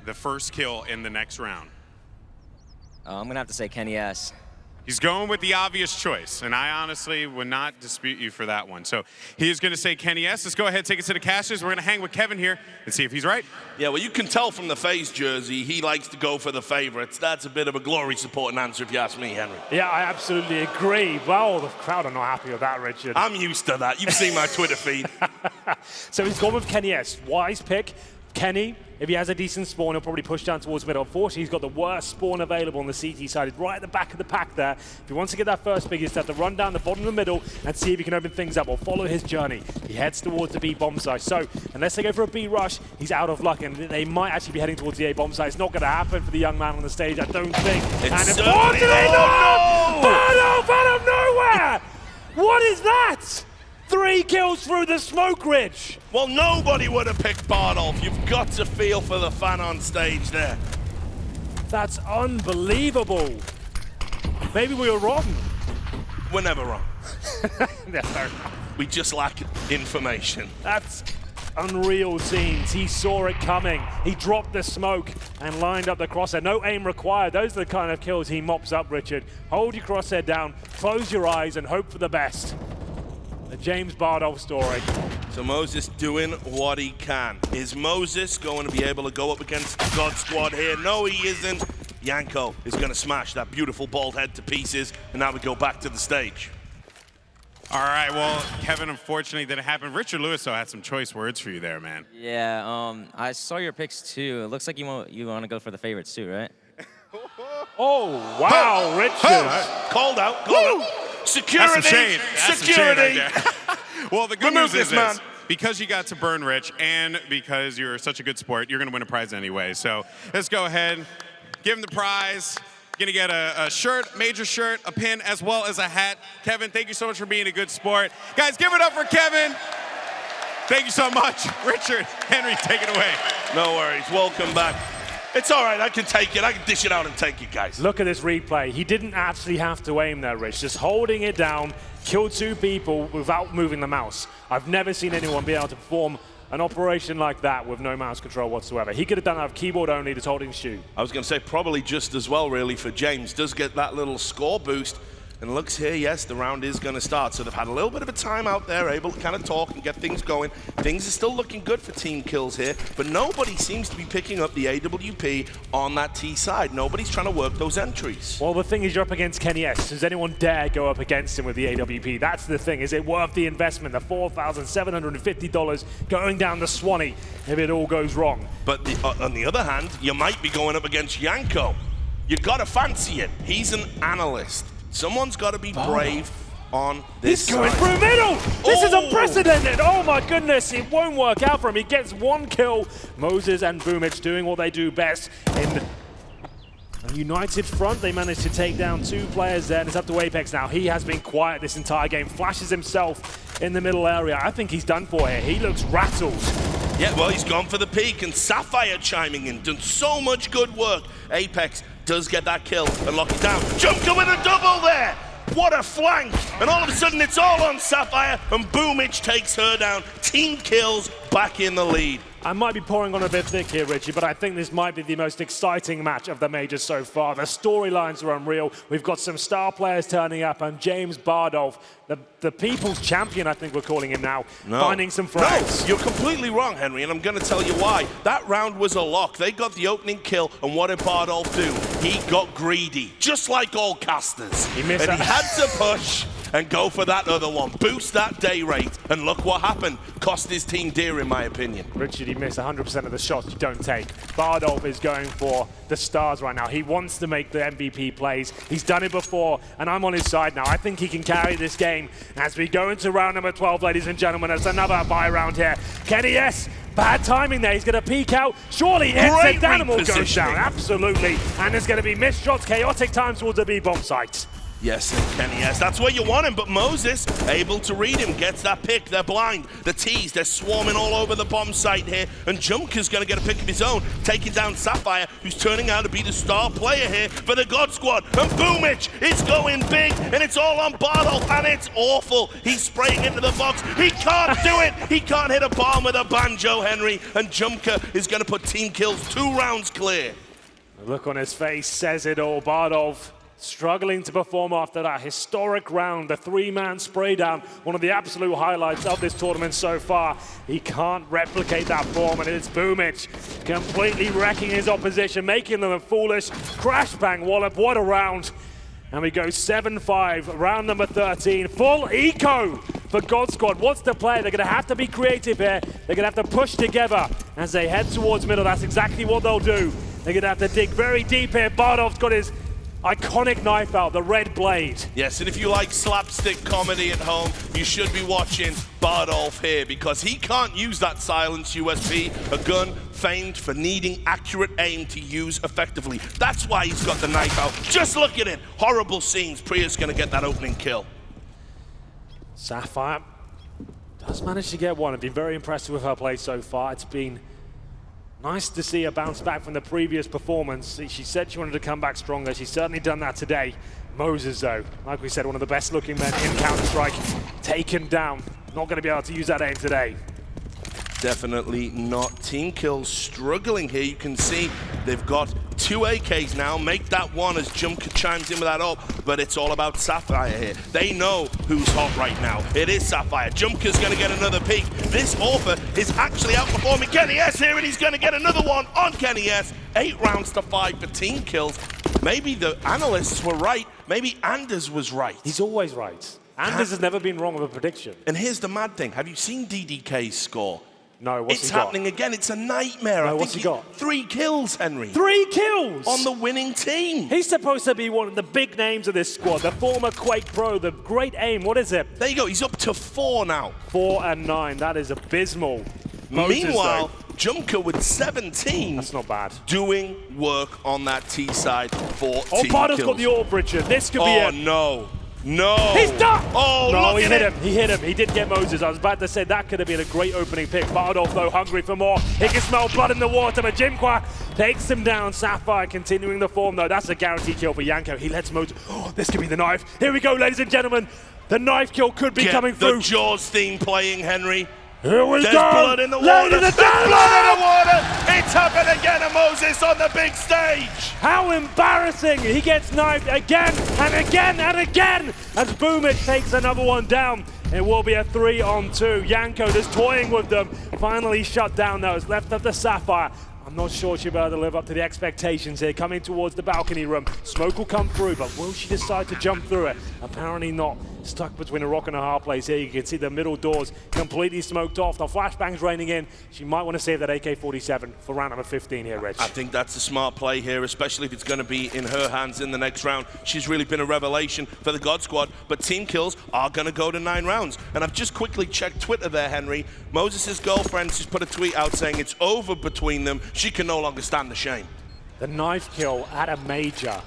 the first kill in the next round? I'm going to have to say Kenny S. He's going with the obvious choice, and I honestly would not dispute you for that one. So he's going to say Kenny S. Let's go ahead and take it to the casters. We're going to hang with Kevin here and see if he's right. Yeah, well, you can tell from the FaZe jersey, he likes to go for the favorites. That's a bit of a glory supporting answer if you ask me, Henry. Yeah, I absolutely agree. Well, the crowd are not happy with that, Richard. I'm used to that. You've seen my Twitter feed. So he's gone with Kenny S. Wise pick. Kenny, if he has a decent spawn, he'll probably push down towards middle. Unfortunately, he's got the worst spawn available on the CT side, right at the back of the pack there. If he wants to get that first pick, he's have to run down the bottom of the middle and see if he can open things up or follow his journey. He heads towards the B bomb site. So, unless they go for a B rush, he's out of luck, and they might actually be heading towards the A bomb site. It's not going to happen for the young man on the stage, I don't think. It's and unfortunately not! Bardolph out of nowhere! What is that? 3 kills through the smoke ridge. Well, nobody would have picked Bardolph. You've got to feel for the fan on stage there. That's unbelievable. Maybe we were wrong. We're never wrong. No. We just lack information. That's unreal scenes. He saw it coming. He dropped the smoke and lined up the crosshair. No aim required. Those are the kind of kills he mops up, Richard. Hold your crosshair down, close your eyes, and hope for the best. The James Bardolph story. So Moses doing what he can. Is Moses going to be able to go up against the God Squad here? No, he isn't. Yanko is going to smash that beautiful bald head to pieces, and now we go back to the stage. All right, well, Kevin, unfortunately, didn't happen. Richard Lewis, though, had some choice words for you there, man. Yeah, I saw your picks, too. It looks like you want to go for the favorites, too, right? Oh, wow, Richard. Called out, called out. Security, That's some shade. That's security. Some shade right there. Well, the good news is this. Because you got to burn Rich and because you're such a good sport, you're going to win a prize anyway. So let's go ahead, give him the prize. Gonna get a shirt, major shirt, a pin, as well as a hat. Kevin, thank you so much for being a good sport. Guys, give it up for Kevin. Thank you so much. Richard, Henry, take it away. No worries. Welcome back. It's all right. I can take it. I can dish it out and take it, guys. Look at this replay. He didn't actually have to aim there, Rich. Just holding it down, killed 2 people without moving the mouse. I've never seen anyone be able to perform an operation like that with no mouse control whatsoever. He could have done that with keyboard only, just holding shoe. I was going to say probably just as well, really, for James. Does get that little score boost. And looks here, yes, the round is going to start. So they've had a little bit of a time out there, able to kind of talk and get things going. Things are still looking good for team kills here, but nobody seems to be picking up the AWP on that T side. Nobody's trying to work those entries. Well, the thing is, you're up against Kenny S. Does anyone dare go up against him with the AWP? That's the thing. Is it worth the investment, the $4,750 going down the Swanee if it all goes wrong? But on the other hand, you might be going up against Yanko. You've got to fancy it. He's an analyst. Someone's got to be brave on this He's going side. through middle! This is unprecedented! Oh my goodness, it won't work out for him. He gets 1 kill. Moses and Boomich doing what they do best in a united front. They managed to take down 2 players there, and it's up to Apex now. He has been quiet this entire game, flashes himself in the middle area. I think he's done for here. He looks rattled. Yeah, well, he's gone for the peak, and Sapphire chiming in, done so much good work. Apex does get that kill and lock it down. Junker with a double there! What a flank! And all of a sudden it's all on Sapphire, and Boomich takes her down. Team kills back in the lead. I might be pouring on a bit thick here, Richie, but I think this might be the most exciting match of the majors so far. The storylines are unreal. We've got some star players turning up, and James Bardolph, the people's champion, I think we're calling him now, finding some frags. No, you're completely wrong, Henry, and I'm going to tell you why. That round was a lock. They got the opening kill, and what did Bardolph do? He got greedy, just like all casters. He missed and he had to push and go for that other one, boost that day rate, and look what happened. Cost his team dear, in my opinion. Richard, he missed 100% of the shots you don't take. Bardolph is going for the stars right now. He wants to make the MVP plays. He's done it before, and I'm on his side now. I think he can carry this game as we go into round number 12, ladies and gentlemen. It's another bye round here. Kenny S. Bad timing there. He's going to peek out. Surely hits it. Animal goes down. Absolutely. And there's going to be missed shots. Chaotic times towards the B-bomb site. Yes, and Kenny, yes, that's where you want him, but Moses, able to read him, gets that pick. They're blind. The T's, they're swarming all over the bomb site here, and Junker's going to get a pick of his own, taking down Sapphire, who's turning out to be the star player here for the God Squad, and Boomich is going big, and it's all on Bardolph, and it's awful. He's spraying into the box. He can't do it. He can't hit a bomb with a banjo, Henry, and Junker is going to put team kills 2 rounds clear. The look on his face says it all. Bardolph struggling to perform after that historic round, the 3-man spray down, one of the absolute highlights of this tournament so far. He can't replicate that form, and it's Boomich completely wrecking his opposition, making them a foolish crash bang wallop. What a round. And we go 7-5, round number 13, full eco for God Squad. What's the play? They're going to have to be creative here. They're going to have to push together as they head towards middle. That's exactly what they'll do. They're going to have to dig very deep here. Bardolph's got his iconic knife out, the red blade. Yes, and if you like slapstick comedy at home, you should be watching Bardolph here, because he can't use that silence USP, a gun famed for needing accurate aim to use effectively. That's why he's got the knife out. Just look at it. Horrible scenes. Priya's going to get that opening kill. Sapphire does manage to get one. I've been very impressed with her play so far. It's been nice to see her bounce back from the previous performance. She said she wanted to come back stronger. She's certainly done that today. Moses, though, like we said, one of the best looking men in Counter-Strike, taken down. Not going to be able to use that aim today. Definitely not. Team kills struggling here. You can see they've got 2 AKs now. Make that one as Junker chimes in with that up, but it's all about Sapphire here. They know who's hot right now. It is Sapphire. Junker's going to get another peek. This Orpha is actually outperforming Kenny S here, and he's going to get another one on Kenny S. 8 rounds to 5 for team kills. Maybe the analysts were right. Maybe Anders was right. He's always right. Anders has never been wrong with a prediction. And here's the mad thing. Have you seen DDK's score? No, what's it's he got? happening again. It's a nightmare. No, I what's think he got? 3 kills, Henry. 3 kills? On the winning team. He's supposed to be one of the big names of this squad. The former Quake Pro, the great aim. What is it? There you go. He's up to 4 now. 4 and 9. That is abysmal. Moses, Meanwhile, Junker with 17. That's not bad. Doing work on that T side for Oh, Team Bardo's Kills. got the orb, Richard. This could be Oh, it. no. No. He's done! Oh, no, look he at hit it. him. He hit him. He did get Moses. I was about to say that could have been a great opening pick. Bardolph, though, hungry for more. He can smell blood in the water, but Jimqua takes him down. Sapphire continuing the form, though. That's a guaranteed kill for Yanko. He lets Moses. Oh, this could be the knife. Here we go, ladies and gentlemen. The knife kill could be coming through. The Jaws theme playing, Henry. Here we There's go. blood in the water. There's blood in the water. It's happened again to Moses on the big stage. How embarrassing. He gets knifed again and again and again as Boomich takes another one down. It will be a 3-on-2. Yanko just toying with them. Finally shut down, though. It's left up to Sapphire. I'm not sure she'll be able to live up to the expectations here. Coming towards the balcony room. Smoke will come through, but will she decide to jump through it? Apparently not. Stuck between a rock and a hard place here. You can see the middle doors completely smoked off. The flashbangs raining in. She might want to save that AK-47 for round number 15 here, Rich. I think that's a smart play here, especially if it's going to be in her hands in the next round. She's really been a revelation for the God Squad, but Team Kills are going to go to 9 rounds. And I've just quickly checked Twitter there, Henry. Moses' girlfriend just put a tweet out saying it's over between them. She can no longer stand the shame. The knife kill at a major.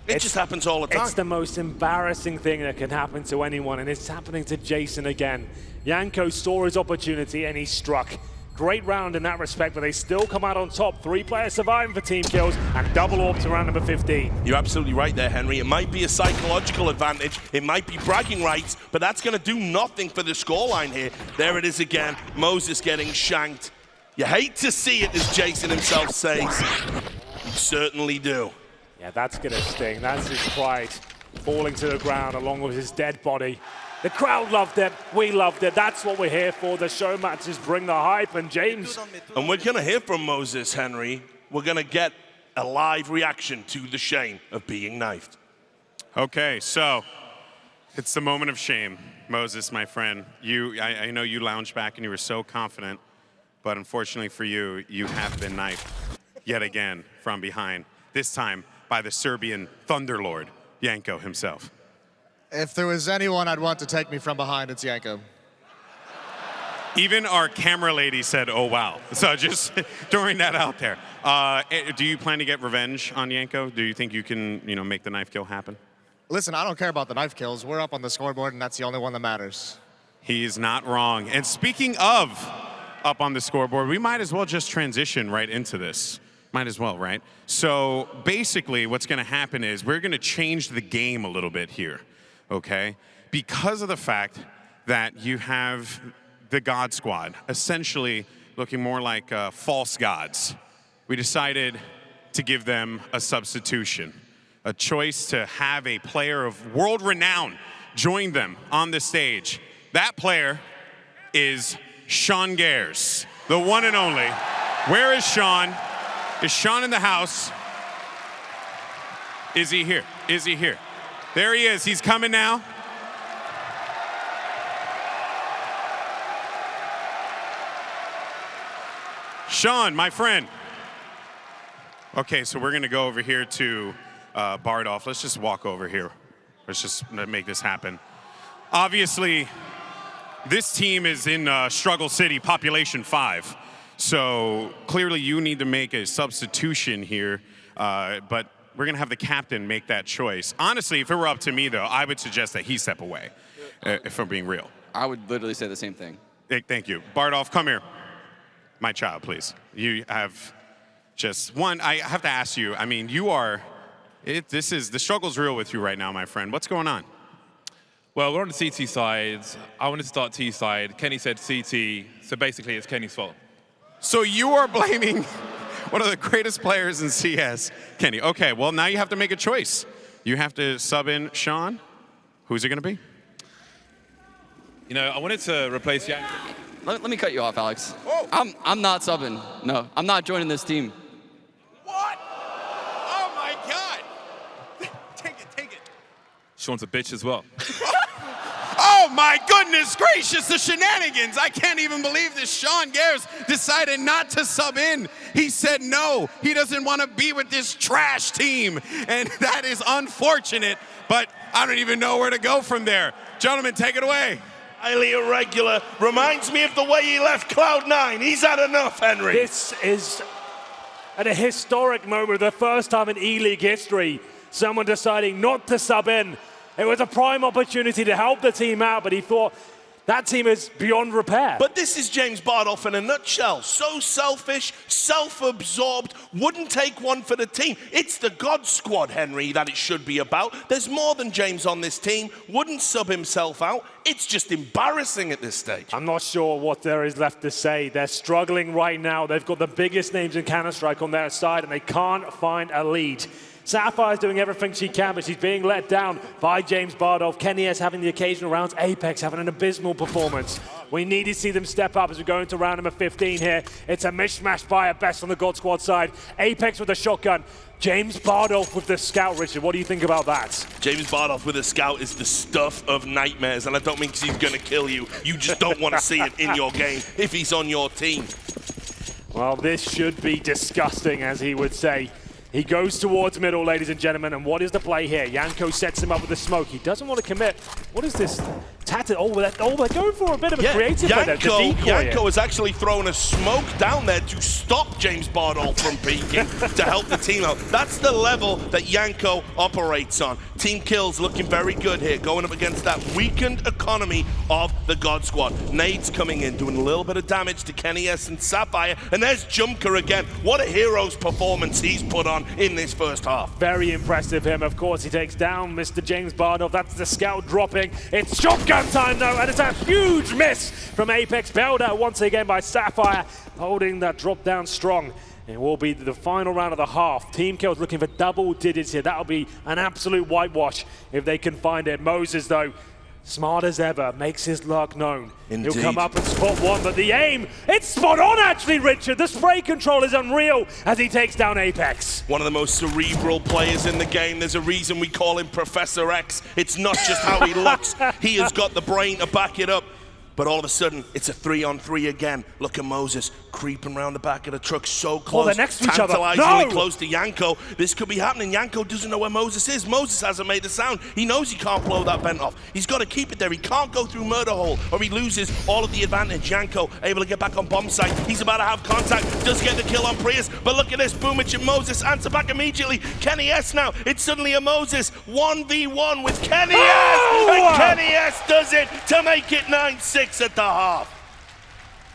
It just happens all the time. It's the most embarrassing thing that can happen to anyone, and it's happening to Jason again. Yanko saw his opportunity, and he struck. Great round in that respect, but they still come out on top. 3 players surviving for Team Kills, and double orb to round number 15. You're absolutely right there, Henry. It might be a psychological advantage. It might be bragging rights, but that's going to do nothing for the scoreline here. There it is again. Moses getting shanked. You hate to see it, as Jason himself says. You certainly do. Yeah, that's going to sting. That's his pride falling to the ground along with his dead body. The crowd loved it. We loved it. That's what we're here for. The show matches bring the hype. And James. And we're going to hear from Moses, Henry. We're going to get a live reaction to the shame of being knifed. Okay, so it's the moment of shame. Moses, my friend, I know you lounged back and you were so confident, but unfortunately for you, you have been knifed yet again from behind. This time by the Serbian Thunderlord, Yanko himself. If there was anyone I'd want to take me from behind, it's Yanko. Even our camera lady said, oh, wow. So just throwing that out there. Do you plan to get revenge on Yanko? Do you think you can, make the knife kill happen? Listen, I don't care about the knife kills. We're up on the scoreboard, and that's the only one that matters. He's not wrong. And speaking of up on the scoreboard, we might as well just transition right into this. Might as well, right? So basically what's going to happen is we're going to change the game a little bit here, okay? Because of the fact that you have the God Squad essentially looking more like false gods, we decided to give them a substitution, a choice to have a player of world renown join them on the stage. That player is Sean Gares, the one and only. Where is Sean? Is Sean in the house? Is he here? Is he here? There he is. He's coming now. Sean, my friend. Okay, so we're going to go over here to Bardolph. Let's just walk over here. Let's just make this happen. Obviously, this team is in Struggle City, population 5. So clearly you need to make a substitution here, but we're going to have the captain make that choice. Honestly, if it were up to me, though, I would suggest that he step away, if I'm being real. I would literally say the same thing. Thank you. Bardolph, come here. My child, please. You have just one. I have to ask you, I mean, you are, the struggle's real with you right now, my friend. What's going on? Well, we're on the CT side. I wanted to start T side. Kenny said CT, so basically it's Kenny's fault. So you are blaming one of the greatest players in CS, Kenny. Okay, well, now you have to make a choice. You have to sub in Sean. Who's it going to be? I wanted to replace Yanko. Let me cut you off, Alex. I'm not subbing. No, I'm not joining this team. What? Oh, my God. Take it. Sean's a bitch as well. Oh my goodness gracious, the shenanigans. I can't even believe this. Sean Gares decided not to sub in. He said no, he doesn't want to be with this trash team. And that is unfortunate, but I don't even know where to go from there. Gentlemen, take it away. Highly irregular. Reminds me of the way he left Cloud9. He's had enough, Henry. This is at a historic moment, the first time in E-League history, someone deciding not to sub in. It was a prime opportunity to help the team out, but he thought, that team is beyond repair. But this is James Bardolph in a nutshell. So selfish, self-absorbed, wouldn't take one for the team. It's the God Squad, Henry, that it should be about. There's more than James on this team. Wouldn't sub himself out. It's just embarrassing at this stage. I'm not sure what there is left to say. They're struggling right now. They've got the biggest names in Counter-Strike on their side, and they can't find a lead. Sapphire's doing everything she can, but she's being let down by James Bardolph. KennyS having the occasional rounds. Apex having an abysmal performance. We need to see them step up as we go into round number 15 here. It's a mishmash by at best on the God Squad side. Apex with a shotgun. James Bardolph with the scout, Richard. What do you think about that? James Bardolph with a scout is the stuff of nightmares, and I don't mean because he's going to kill you. You just don't want to see it in your game if he's on your team. Well, this should be disgusting, as he would say. He goes towards middle, ladies and gentlemen, and what is the play here? Yanko sets him up with the smoke. He doesn't want to commit. What is this? They're going for a bit of a creative play there. Yanko has actually thrown a smoke down there to stop James Bardolph from peeking to help the team out. That's the level that Yanko operates on. Team kills looking very good here, going up against that weakened economy of the God Squad. Nades coming in, doing a little bit of damage to KennyS and Sapphire, and there's Jumker again. What a hero's performance he's put on in this first half. Very impressive him, of course. He takes down Mr. James Bardolph. That's the scout dropping. It's shotgun time though, and it's a huge miss from Apex. Bailed out once again by Sapphire, holding that drop down strong. It will be the final round of the half. Team kills looking for double digits here. That'll be an absolute whitewash if they can find it. Moses, though, smart as ever, makes his luck known. Indeed. He'll come up and spot one, but the aim, it's spot on actually, Richard. The spray control is unreal as he takes down Apex. One of the most cerebral players in the game. There's a reason we call him Professor X. It's not just how he looks. He has got the brain to back it up. But all of a sudden, it's a 3-on-3 again. Look at Moses creeping around the back of the truck so close. Oh, they're next to each other. Tantalizingly close to Yanko. This could be happening. Yanko doesn't know where Moses is. Moses hasn't made the sound. He knows he can't blow that vent off. He's got to keep it there. He can't go through Murder Hole or he loses all of the advantage. Yanko able to get back on bomb site. He's about to have contact. Does get the kill on Prius. But look at this. Boomich and Moses answer back immediately. KennyS now. It's suddenly a Moses 1v1 with KennyS. Oh! And KennyS does it to make it 9-6 at the half.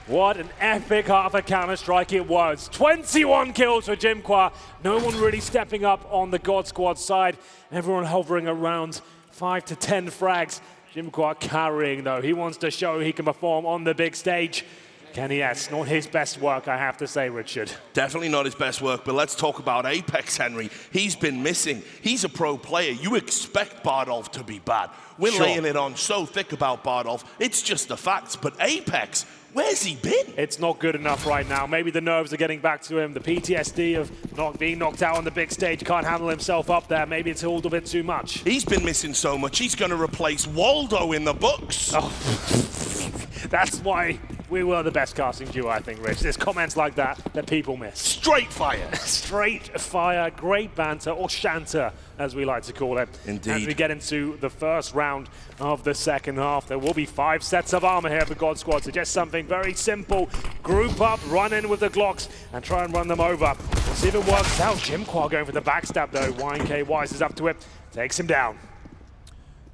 What an epic half of Counter-Strike it was. 21 kills for Jimqua. No one really stepping up on the God Squad side. Everyone hovering around 5 to 10 frags. Jimqua carrying though. He wants to show he can perform on the big stage. KennyS, not his best work, I have to say, Richard. Definitely not his best work, but let's talk about Apex, Henry. He's been missing. He's a pro player. You expect Bardolph to be bad. We're laying it on so thick about Bardolph. It's just the facts, but Apex, where's he been? It's not good enough right now. Maybe the nerves are getting back to him. The PTSD of not being knocked out on the big stage, can't handle himself up there. Maybe it's all a bit too much. He's been missing so much, he's going to replace Waldo in the books. Oh. That's why we were the best casting duo, I think, Rich. There's comments like that people miss. Straight fire. Straight fire, great banter, or shanter, as we like to call it. Indeed. As we get into the first round of the second half, there will be 5 sets of armor here for God Squad. So just something very simple. Group up, run in with the Glocks, and try and run them over. We'll see if it works out. Jimqua going for the backstab, though. YNK Wise is up to it. Takes him down.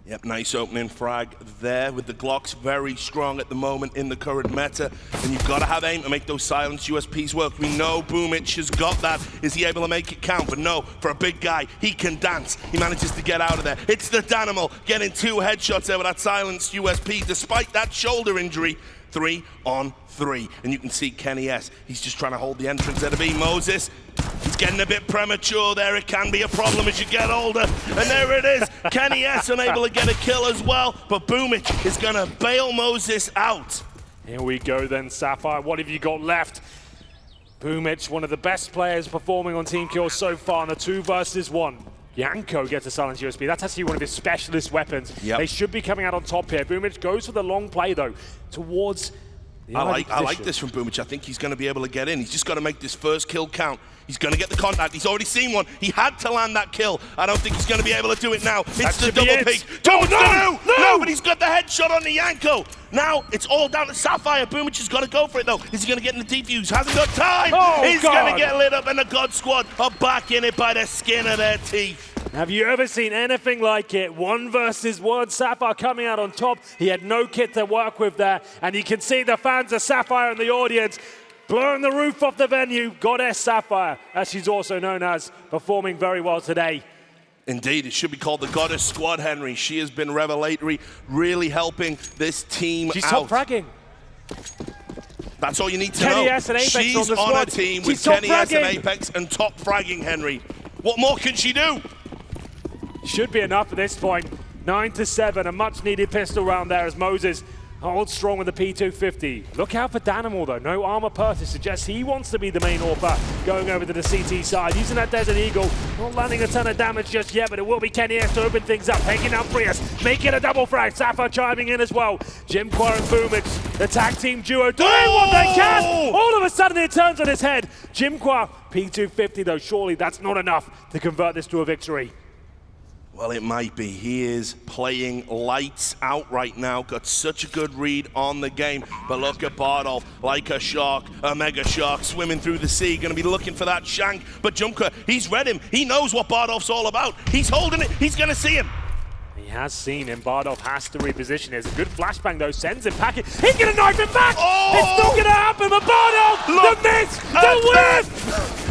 Yep, nice opening frag there with the Glocks, very strong at the moment in the current meta. And you've got to have aim to make those silence USPs work. We know Boomich has got that. Is he able to make it count? But no, for a big guy, he can dance. He manages to get out of there. It's the Danimal getting 2 headshots there with that silenced USP, despite that shoulder injury. 3-on-3. And you can see KennyS, he's just trying to hold the entrance there to be Moses. He's getting a bit premature there. It can be a problem as you get older. And there it is. KennyS unable to get a kill as well. But Boomich is going to bail Moses out. Here we go then, Sapphire. What have you got left? Boomich, one of the best players performing on team kills so far in a 2 versus 1. Yanko gets a silence USP. That's actually one of his specialist weapons. Yep. They should be coming out on top here. Boomich goes for the long play, though, towards I like this from Boomich. I think he's going to be able to get in. He's just got to make this first kill count. He's going to get the contact. He's already seen one. He had to land that kill. I don't think he's going to be able to do it now. It's the double peak. No, but he's got the headshot on the Yanko. Now it's all down to Sapphire. Boomich has got to go for it though. Is he going to get in the defuse? Hasn't got time. He's going to get lit up, and the God Squad are back in it by the skin of their teeth. Have you ever seen anything like it? 1 versus 1, Sapphire coming out on top. He had no kit to work with there, and you can see the fans of Sapphire in the audience blowing the roof off the venue. Goddess Sapphire, as she's also known as, performing very well today. Indeed, it should be called the Goddess Squad, Henry. She has been revelatory, really helping this team out. She's top fragging. That's all you need to Kenny know. S and Apex She's on the on squad. a team She's with top Kenny S and fragging. Apex and top fragging, Henry. What more can she do? Should be enough at this point. 9-7, a much-needed pistol round there as Moses holds strong with the P250. Look out for Danimal though. No armor purchase suggests he wants to be the main AWPer going over to the CT side. Using that Desert Eagle, not landing a ton of damage just yet, but it will be Kenny S to open things up. Taking out Prius, making a double frag. Sapphire chiming in as well. Jimquar and Boomich, the tag team duo, doing what they can. All of a sudden it turns on his head. Jimquar, P250 though, surely that's not enough to convert this to a victory. Well, it might be. He is playing lights out right now. Got such a good read on the game. But look at Bardolph, like a shark, a mega shark, swimming through the sea. Going to be looking for that shank. But Jumka, he's read him. He knows what Bardolph's all about. He's holding it. He's going to see him. He has seen him. Bardolph has to reposition. There's a good flashbang though. Sends him packing. He's going to knife him back. It's not going to happen. But Bardolph, the miss, the whip.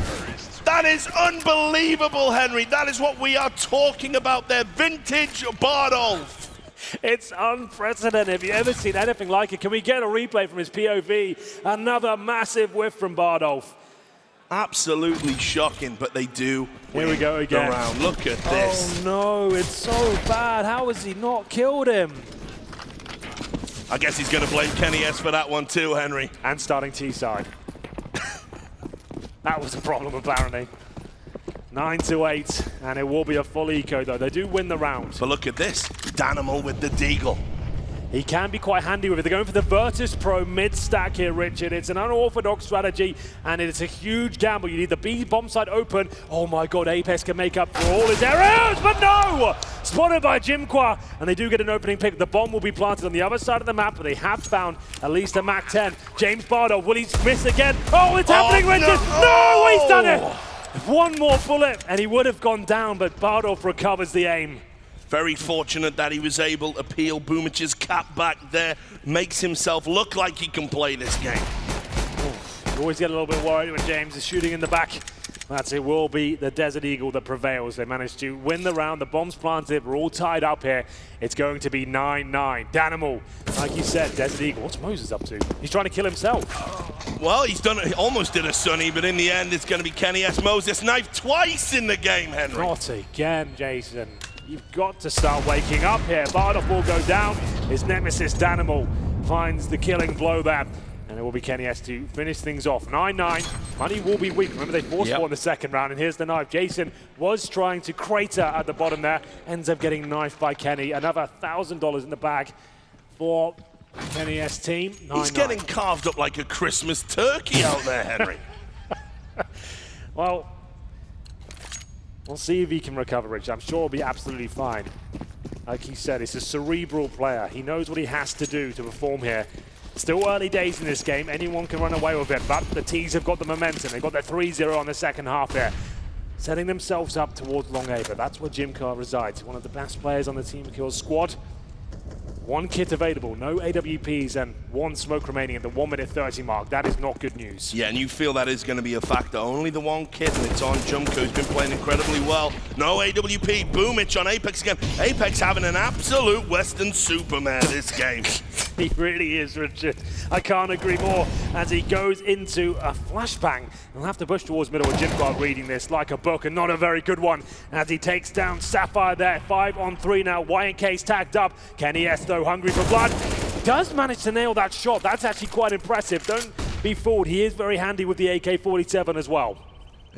That is unbelievable, Henry. That is what we are talking about there. Vintage Bardolph. It's unprecedented. Have you ever seen anything like it? Can we get a replay from his POV? Another massive whiff from Bardolph. Absolutely shocking, but they do. Here we go again. Around. Look at this. Oh no, it's so bad. How has he not killed him? I guess he's going to blame Kenny S for that one too, Henry. And starting T-side. That was a problem apparently. 9-8, and it will be a full eco though. They do win the round. But look at this, Danimal with the Deagle. He can be quite handy with it. They're going for the Virtus Pro mid-stack here, Richard. It's an unorthodox strategy, and it's a huge gamble. You need the B bomb side open. Oh my God, Apex can make up for all his errors, but no! Spotted by Jimquar, and they do get an opening pick. The bomb will be planted on the other side of the map, but they have found at least a Mac 10. James Bardolph, will he miss again? Oh, it's happening, Richard! No, he's done it! One more bullet, and he would have gone down, but Bardolph recovers the aim. Very fortunate that he was able to peel Boomich's cap back there. Makes himself look like he can play this game. You always get a little bit worried when James is shooting in the back. It will be the Desert Eagle that prevails. They managed to win the round. The bomb's planted. We're all tied up here. It's going to be 9-9. Danimal, like you said, Desert Eagle. What's Moses up to? He's trying to kill himself. Well, he's done it. He almost did a Sunny, but in the end, it's going to be Kenny S. Moses knifed twice in the game, Henry. Not again, Jason. You've got to start waking up here. Bardolph will go down. His nemesis, Danimal, finds the killing blow there. And it will be Kenny S to finish things off. 9-9. Money will be weak. Remember, they forced four in the second round, and here's the knife. Jason was trying to crater at the bottom there. Ends up getting knifed by Kenny. Another $1,000 in the bag for Kenny S team. 9-9. He's getting carved up like a Christmas turkey out there, Henry. Well, we'll see if he can recover, Rich. I'm sure he'll be absolutely fine. Like he said, he's a cerebral player. He knows what he has to do to perform here. Still early days in this game. Anyone can run away with it, but the T's have got the momentum. They've got their 3-0 on the second half there. Setting themselves up towards Long A, but that's where Jimquar resides. One of the best players on the Team Kills squad. One kit available, no AWPs, and one smoke remaining at the 1:30 mark. That is not good news. Yeah, and you feel that is going to be a factor. Only the one kit, and it's on Jumko, who's been playing incredibly well. No AWP, Boomich on Apex again. Apex having an absolute Western Superman this game. He really is, Richard. I can't agree more. As he goes into a flashbang, he'll have to push towards middle with Jimquar reading this like a book, and not a very good one. As he takes down Sapphire there, 5-on-3 now. YNK's tagged up. Kenny S, though, hungry for blood. Does manage to nail that shot. That's actually quite impressive. Don't be fooled. He is very handy with the AK-47 as well.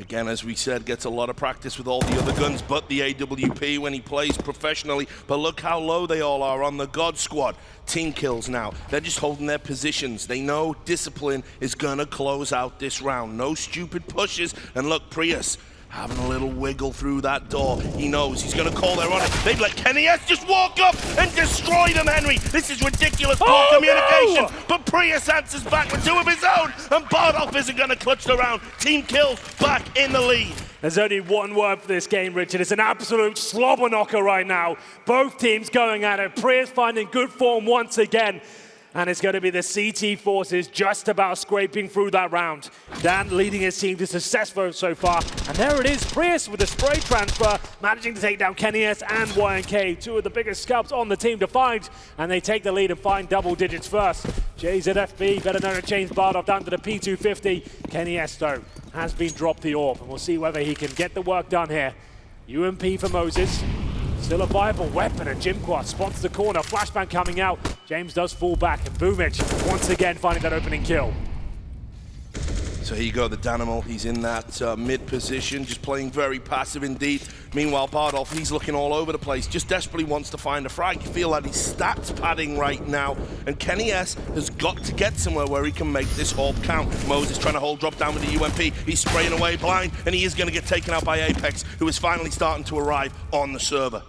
Again, as we said, gets a lot of practice with all the other guns, but the AWP when he plays professionally. But look how low they all are on the God Squad. Team kills now. They're just holding their positions. They know discipline is gonna close out this round. No stupid pushes. And look, Prius having a little wiggle through that door. He knows he's gonna call their on it. They've let Kenny S just walk up and destroy them, Henry. This is ridiculous poor communication. No! But Prius answers back with 2 of his own, and Bardolph isn't gonna clutch the round. Team kills back in the lead. There's only one word for this game, Richard. It's an absolute slobber knocker right now. Both teams going at it. Prius finding good form once again. And it's going to be the CT forces just about scraping through that round. Dan leading his team to success so far. And there it is, Prius with the spray transfer, managing to take down Kenny S and YNK, 2 of the biggest scalps on the team to find. And they take the lead and find double digits first. JZFB, better known as James Bardolph, down to the P250. Kenny S, though, has been dropped the AWP. And we'll see whether he can get the work done here. UMP for Moses. Still a viable weapon, and Jimquat spots the corner. Flashbang coming out. James does fall back, and Boomich once again finding that opening kill. So here you go, the Danimal. He's in that mid position, just playing very passive indeed. Meanwhile, Bardolph, he's looking all over the place, just desperately wants to find a frag. You feel like he's stats padding right now, and Kenny S has got to get somewhere where he can make this AWP count. Moses trying to hold drop down with the UMP. He's spraying away blind, and he is going to get taken out by Apex, who is finally starting to arrive on the server.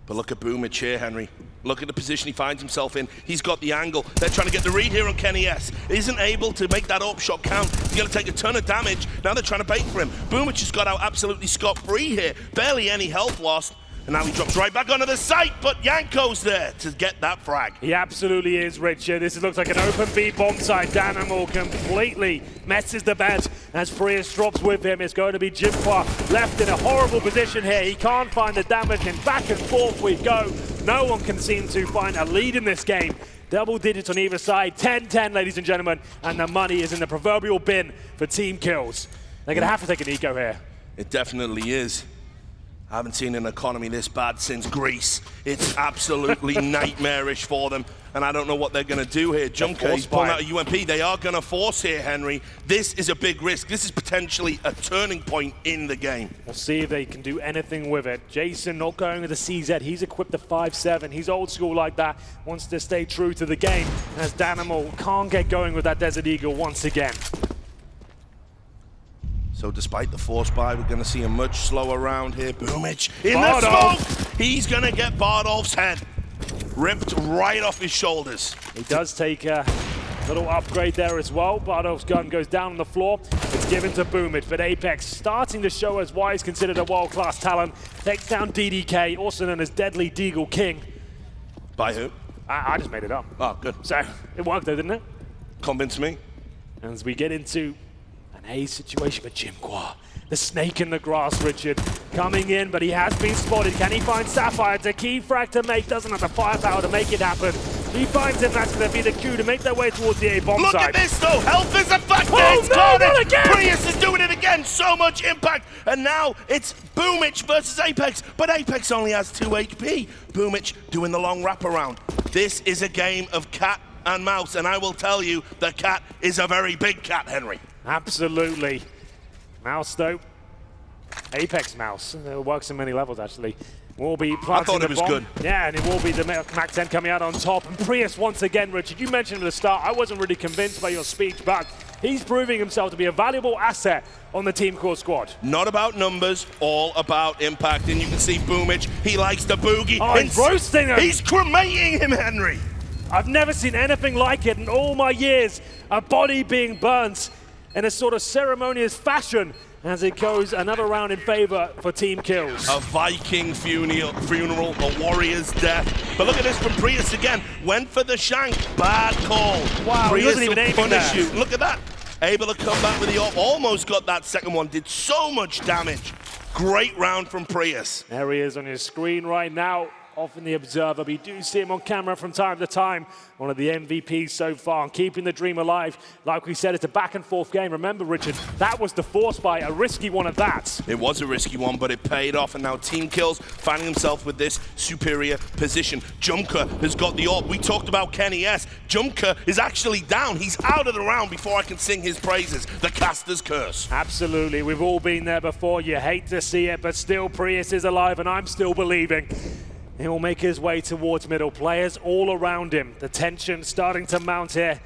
But look at Boomich here, Henry. Look at the position he finds himself in. He's got the angle. They're trying to get the read here on Kenny S. Isn't able to make that AWP shot count. He's going to take a ton of damage. Now they're trying to bait for him. Boomich has got out absolutely scot-free here. Barely any health lost. And now he drops right back onto the site, but Yanko's there to get that frag. He absolutely is, Richard. This looks like an open B bomb site. Danimal completely messes the bed as Prius drops with him. It's going to be Jimqua left in a horrible position here. He can't find the damage, and back and forth we go. No one can seem to find a lead in this game. Double digits on either side, 10-10, ladies and gentlemen, and the money is in the proverbial bin for team kills. They're going to have to take an eco here. It definitely is. I haven't seen an economy this bad since Greece. It's absolutely nightmarish for them, and I don't know what they're going to do here. Junker, he's pulling out a UMP. They are going to force here, Henry. This is a big risk. This is potentially a turning point in the game. We'll see if they can do anything with it. Jason not going with the CZ. He's equipped the 5.7. He's old school like that. Wants to stay true to the game, as Danimal can't get going with that Desert Eagle once again. So despite the force buy, we're going to see a much slower round here. Boomich in the smoke! He's going to get Bardolph's head ripped right off his shoulders. He does take a little upgrade there as well. Bardolph's gun goes down on the floor. It's given to Boomich, but Apex starting to show us why he's considered a world-class talent. Takes down DDK, also known as Deadly Deagle King. By who? I just made it up. Oh, good. So, it worked though, didn't it? Convince me. As we get into a situation for Jimqua. The snake in the grass, Richard, coming in, but he has been spotted. Can he find Sapphire? It's a key frag to make, doesn't have the firepower to make it happen. He finds him, that's going to be the cue to make their way towards the A-bomb side. Look at this though, health is a factor, it's not again! Prius is doing it again, so much impact, and now it's Boomich versus Apex, but Apex only has 2 HP. Boomich doing the long wraparound. This is a game of cat and mouse, and I will tell you, the cat is a very big cat, Henry. Absolutely. Mouse, though. Apex Mouse. It works on many levels, actually. Will be planting I thought it was bomb. good. Yeah, and it will be the Mac 10 coming out on top. And Prius, once again, Richard, you mentioned at the start, I wasn't really convinced by your speech, but he's proving himself to be a valuable asset on the Team Core squad. Not about numbers, all about impact. And you can see Boomich, he likes the boogie. Oh, he's roasting him. He's cremating him, Henry. I've never seen anything like it in all my years. A body being burnt in a sort of ceremonious fashion as it goes another round in favor for team kills. A Viking funeral, a warrior's death. But look at this from Prius again. Went for the shank. Bad call. Wow, Prius he wasn't even will aiming punish there. you. Look at that. Able to come back with the AWP. Almost got that second one. Did so much damage. Great round from Prius. There he is on his screen right now. off in the observer, but you do see him on camera from time to time. One of the MVPs so far, and keeping the dream alive. Like we said, it's a back and forth game. Remember, Richard, that was the force buy, a risky one at that. It was a risky one, but it paid off, and now Team Kills finding himself with this superior position. Junker has got the orb. We talked about Kenny S. Junker is actually down. He's out of the round before I can sing his praises. The caster's curse. Absolutely. We've all been there before. You hate to see it, but still Prius is alive, and I'm still believing. He will make his way towards middle. Players all around him. The tension starting to mount here.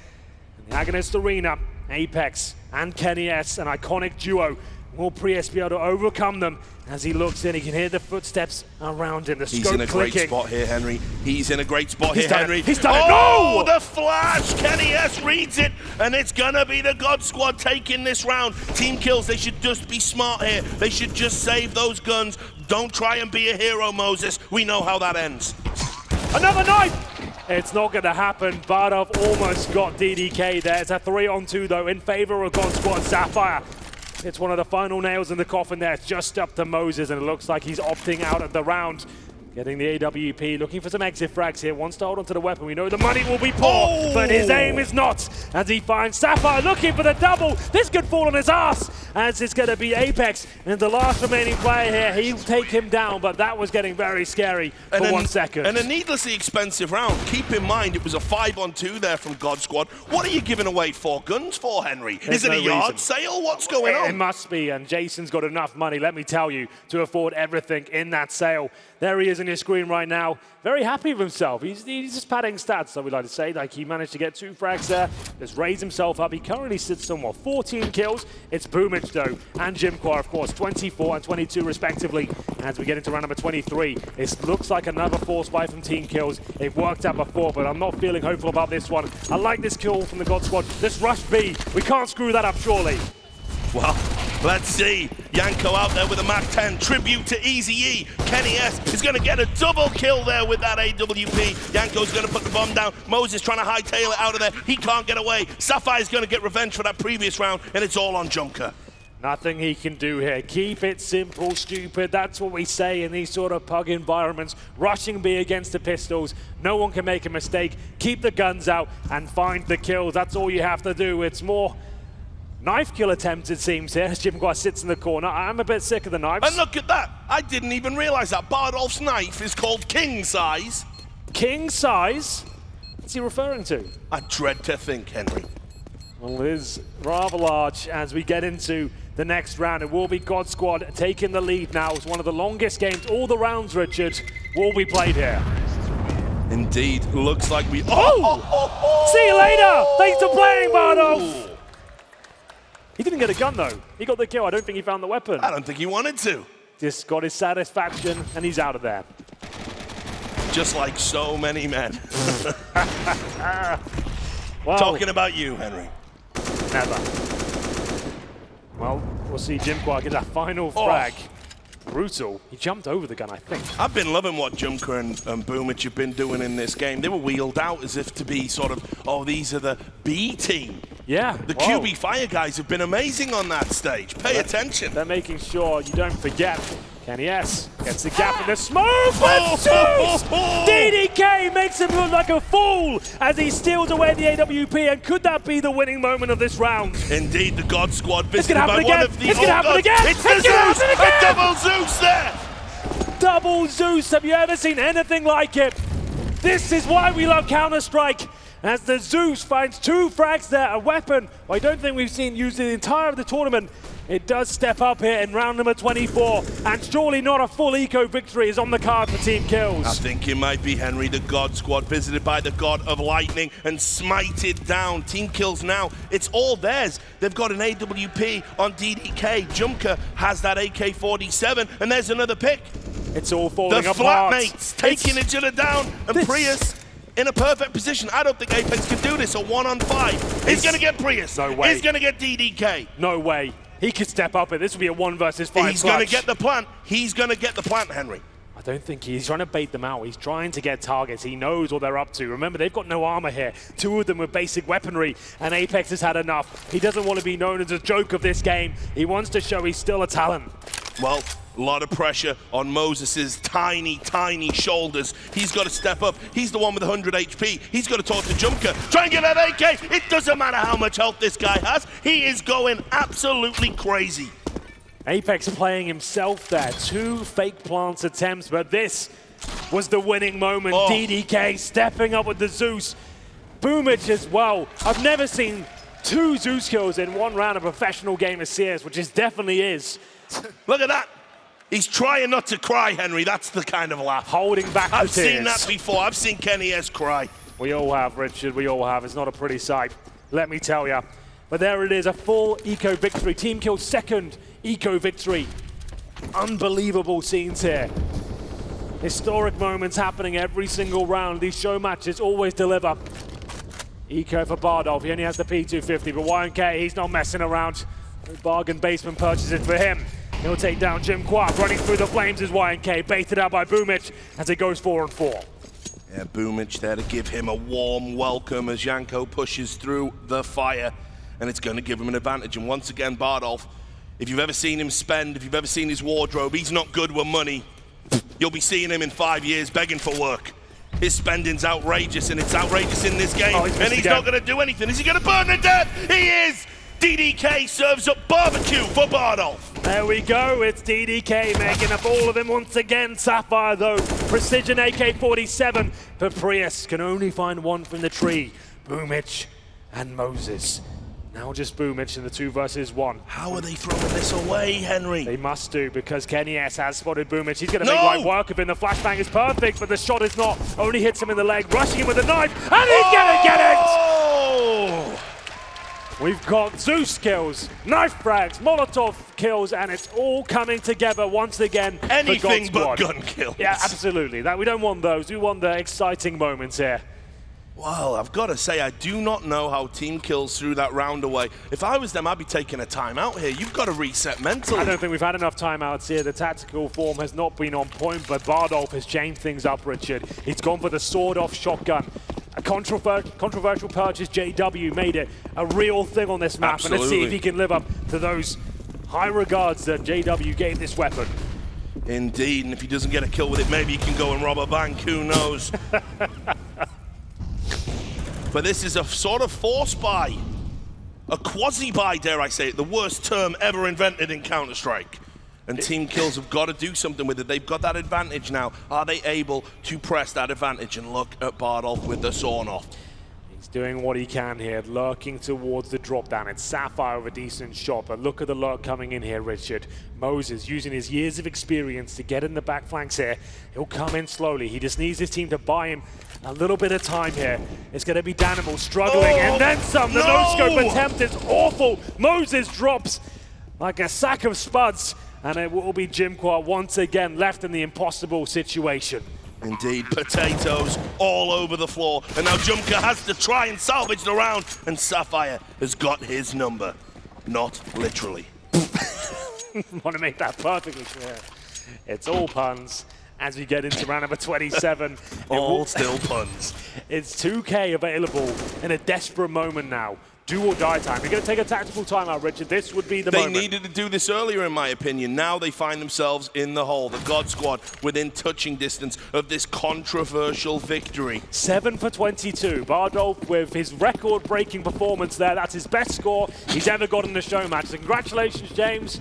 In the Agonist Arena, Apex and Kenny S, an iconic duo. Will Prius be able to overcome them? As he looks in, he can hear the footsteps around him. The scope He's in a clicking. great spot here, Henry. He's in a great spot here, Henry. He's done it. Oh, No! the flash! Kenny S reads it, and it's gonna be the God Squad taking this round. Team Kills, they should just be smart here. They should just save those guns. Don't try and be a hero, Moses. We know how that ends. Another knife! It's not going to happen. Bardov almost got DDK there. It's a 3-on-2, though, in favor of God Squad. Sapphire. It's one of the final nails in the coffin there. It's just up to Moses, and it looks like he's opting out of the round. Getting the AWP, looking for some exit frags here. Wants to hold onto the weapon. We know the money will be poor, but his aim is not. As he finds Sapphire looking for the double. This could fall on his ass, as it's going to be Apex. And the last remaining player here, he'll take him down, but that was getting very scary for 1 second. And a needlessly expensive round. Keep in mind, it was a 5-on-2 there from God Squad. What are you giving away 4 guns for, Henry? Is it a yard sale? What's going on? It must be, and Jason's got enough money, let me tell you, to afford everything in that sale. There he is on your screen right now. Very happy with himself. He's just padding stats, so we like to say. Like, he managed to get 2 frags there. Just raised himself up. He currently sits on, 14 kills. It's Boomich, though, and Jimquar, of course, 24 and 22, respectively. As we get into round number 23, it looks like another force buy from Team Kills. It worked out before, but I'm not feeling hopeful about this one. I like this kill from the God Squad. This rush B, we can't screw that up, surely. Well, let's see. Yanko out there with a Mach 10. Tribute to Easy E. Kenny S is going to get a double kill there with that AWP. Yanko's going to put the bomb down. Moses trying to hightail it out of there. He can't get away. Sapphire's going to get revenge for that previous round, and it's all on Junker. Nothing he can do here. Keep it simple, stupid. That's what we say in these sort of pug environments. Rushing B against the pistols. No one can make a mistake. Keep the guns out and find the kills. That's all you have to do. It's more knife kill attempts, it seems, here as Jimquar sits in the corner. I'm a bit sick of the knives. And look at that. I didn't even realize that. Bardolph's knife is called king size. King size? What's he referring to? I dread to think, Henry. Well, it is rather large as we get into the next round. It will be God Squad taking the lead now. It's one of the longest games. All the rounds, Richard, will be played here. Indeed. Looks like we... See you later! Thanks for playing, Bardolph! He didn't get a gun, though. He got the kill. I don't think he found the weapon. I don't think he wanted to. Just got his satisfaction, and he's out of there. Just like so many men. Well, talking about you, Henry. Never. Well, we'll see Jimquar get that final frag. Brutal. He jumped over the gun, I think. I've been loving what Junker and Boomich have been doing in this game. They were wheeled out as if to be sort of, oh, these are the B team. Yeah. The QB Fire guys have been amazing on that stage. Pay attention. They're making sure you don't forget. Kenny S gets the gap in the smoke, but Zeus! DDK makes him look like a fool as he steals away the AWP, and could that be the winning moment of this round? Indeed, the God Squad visited by again. one of the It's gonna happen again! It's the Zeus! A double Zeus there! Double Zeus, have you ever seen anything like it? This is why we love Counter-Strike. As the Zeus finds 2 frags there, a weapon I don't think we've seen used in the entire of the tournament. It does step up here in round number 24, and surely not a full eco victory is on the card for Team Kills. I think it might be Henry, the God Squad, visited by the God of Lightning and smited down. Team Kills now, it's all theirs. They've got an AWP on DDK. Junker has that AK-47, and there's another pick. It's all falling apart. The flatmates taking each other down, and Prius in a perfect position. I don't think Apex can do this, a 1-on-5. He's going to get Prius. No way. He's going to get DDK. No way. He could step up it. This would be a 1 versus 5 He's going to get the plant. He's going to get the plant, Henry. I don't think he's trying to bait them out. He's trying to get targets. He knows what they're up to. Remember, they've got no armor here. 2 of them with basic weaponry, and Apex has had enough. He doesn't want to be known as a joke of this game. He wants to show he's still a talent. Well, a lot of pressure on Moses' tiny, tiny shoulders. He's got to step up. He's the one with 100 HP. He's got to talk to Junker. Try and get that AK. It doesn't matter how much health this guy has. He is going absolutely crazy. Apex playing himself there. 2 fake plants attempts, but this was the winning moment. DDK stepping up with the Zeus. Boomich as well. I've never seen 2 Zeus kills in one round of professional game of CS, which it definitely is. Look at that. He's trying not to cry, Henry. That's the kind of laugh. Holding back the tears. I've seen that before. I've seen Kenny S cry. We all have, Richard. We all have. It's not a pretty sight, let me tell you. But there it is, a full eco victory. Team Kill second eco victory. Unbelievable scenes here. Historic moments happening every single round. These show matches always deliver. Eco for Bardolph. He only has the P250, but YNK, he's not messing around. Bargain basement purchases for him. He'll take down Jim Kwak. Running through the flames is YNK, baited out by Boomich as it goes 4-4. Yeah, Boomich there to give him a warm welcome as Janko pushes through the fire, and it's going to give him an advantage. And once again, Bardolph, if you've ever seen him spend, if you've ever seen his wardrobe, he's not good with money. You'll be seeing him in 5 years begging for work. His spending's outrageous, and it's outrageous in this game. And he's not going to do anything. Is he going to burn to death? He is! DDK serves up barbecue for Bardolph. There we go, it's DDK making up all of them once again. Sapphire though, precision AK-47, but Prius can only find one from the tree. Boomich and Moses. Now just Boomich in the 2 versus 1. How are they throwing this away, Henry? They must do, because Kenny S has spotted Boomich. He's going to make light work of him. The flashbang is perfect, but the shot is not. Only hits him in the leg, rushing him with a knife, and he's going to get it! We've got Zeus kills, knife frags, Molotov kills, and it's all coming together once again. Anything but gun kills. Yeah, absolutely. We don't want those. We want the exciting moments here. Well, I've got to say, I do not know how Team Kills threw that round away. If I was them, I'd be taking a timeout here. You've got to reset mentally. I don't think we've had enough timeouts here. The tactical form has not been on point, but Bardolph has changed things up, Richard. He's gone for the sword-off shotgun. A controversial purchase, JW made it a real thing on this map. Absolutely. And let's see if he can live up to those high regards that JW gave this weapon. Indeed, and if he doesn't get a kill with it, maybe he can go and rob a bank, who knows? But this is a sort of force buy. A quasi-buy, dare I say it, the worst term ever invented in Counter-Strike. And Team Kills have got to do something with it. They've got that advantage now. Are they able to press that advantage? And look at Bardolph with the sawn-off. He's doing what he can here, lurking towards the drop down. It's Sapphire with a decent shot, but look at the lurk coming in here, Richard. Moses using his years of experience to get in the back flanks here. He'll come in slowly. He just needs his team to buy him a little bit of time here. It's going to be Danimal struggling, and then some. The no-scope attempt is awful. Moses drops like a sack of spuds, and it will be Jim Kwak once again left in the impossible situation. Indeed, potatoes all over the floor, and now Junker has to try and salvage the round, and Sapphire has got his number. Not literally. Want to make that perfectly clear. It's all puns as we get into round number 27. All still puns. It's 2K available in a desperate moment now. Do or die time. You're going to take a tactical timeout, Richard. This would be the moment. They needed to do this earlier, in my opinion. Now they find themselves in the hole. The God Squad within touching distance of this controversial victory. 7 for 22. Bardolph with his record-breaking performance there. That's his best score he's ever got in a show match. So congratulations, James.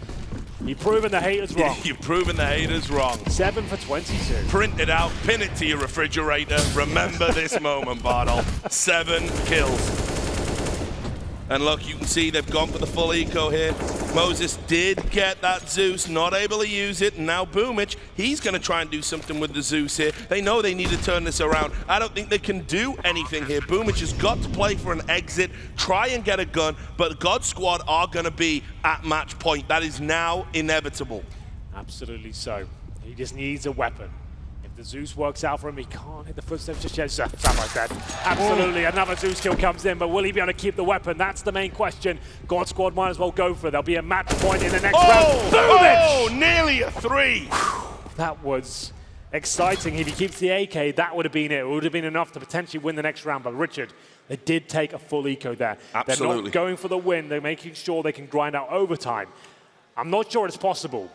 You've proven the haters wrong. You've proven the haters wrong. 7 for 22. Print it out, pin it to your refrigerator. Remember this moment, Bardolph. 7 kills. And look, you can see they've gone for the full eco here. Moses did get that Zeus, not able to use it. And now Boomich, he's going to try and do something with the Zeus here. They know they need to turn this around. I don't think they can do anything here. Boomich has got to play for an exit, try and get a gun, but the God Squad are going to be at match point. That is now inevitable. Absolutely so. He just needs a weapon. The Zeus works out for him. He can't hit the footsteps just yet. Something like that. Absolutely. Another Zeus kill comes in, but will he be able to keep the weapon? That's the main question. God Squad might as well go for it. There'll be a match point in the next round. Oh, nearly a 3. That was exciting. If he keeps the AK, that would have been it. It would have been enough to potentially win the next round. But Richard, they did take a full eco there. Absolutely. They're not going for the win. They're making sure they can grind out overtime. I'm not sure it's possible,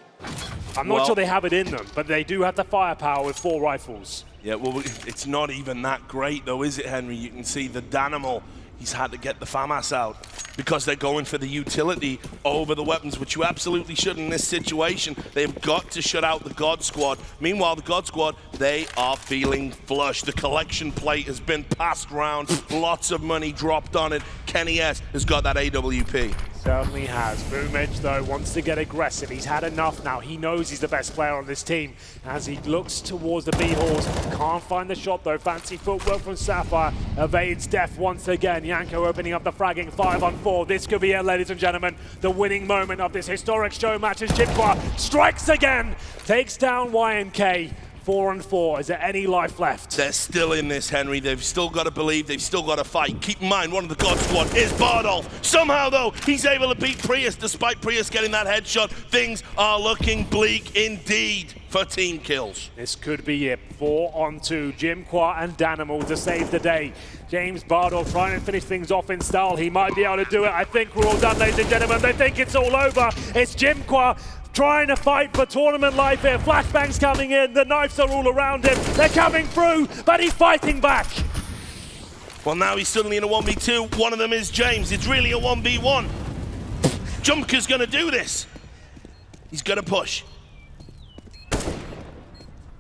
I'm not sure they have it in them, but they do have the firepower with 4 rifles. Yeah, well, it's not even that great, though, is it, Henry? You can see the Danimal, he's had to get the FAMAS out because they're going for the utility over the weapons, which you absolutely should in this situation. They've got to shut out the God Squad. Meanwhile, the God Squad, they are feeling flush. The collection plate has been passed around. Lots of money dropped on it. Kenny S has got that AWP. Certainly has. Boomage, though, wants to get aggressive. He's had enough now. He knows he's the best player on this team. As he looks towards the B-halls, can't find the shot, though. Fancy footwork from Sapphire. Evades death once again. Yanko opening up the fragging 5-on-4. This could be it, ladies and gentlemen. The winning moment of this historic show match as Jimqua strikes again. Takes down YNK. 4-on-4. Is there any life left? They're still in this, Henry. They've still got to believe. They've still got to fight. Keep in mind, one of the God Squad is Bardolph. Somehow, though, he's able to beat Prius. Despite Prius getting that headshot, things are looking bleak indeed for team kills. This could be it. 4-on-2. Jimqua and Danimal to save the day. James Bardolph trying to finish things off in style. He might be able to do it. I think we're all done, ladies and gentlemen. They think it's all over. It's Jimqua trying to fight for tournament life here. Flashbangs coming in, the knives are all around him. They're coming through, but he's fighting back. Well, now he's suddenly in a 1v2. One of them is James. It's really a 1v1. Jumka's gonna do this. He's gonna push.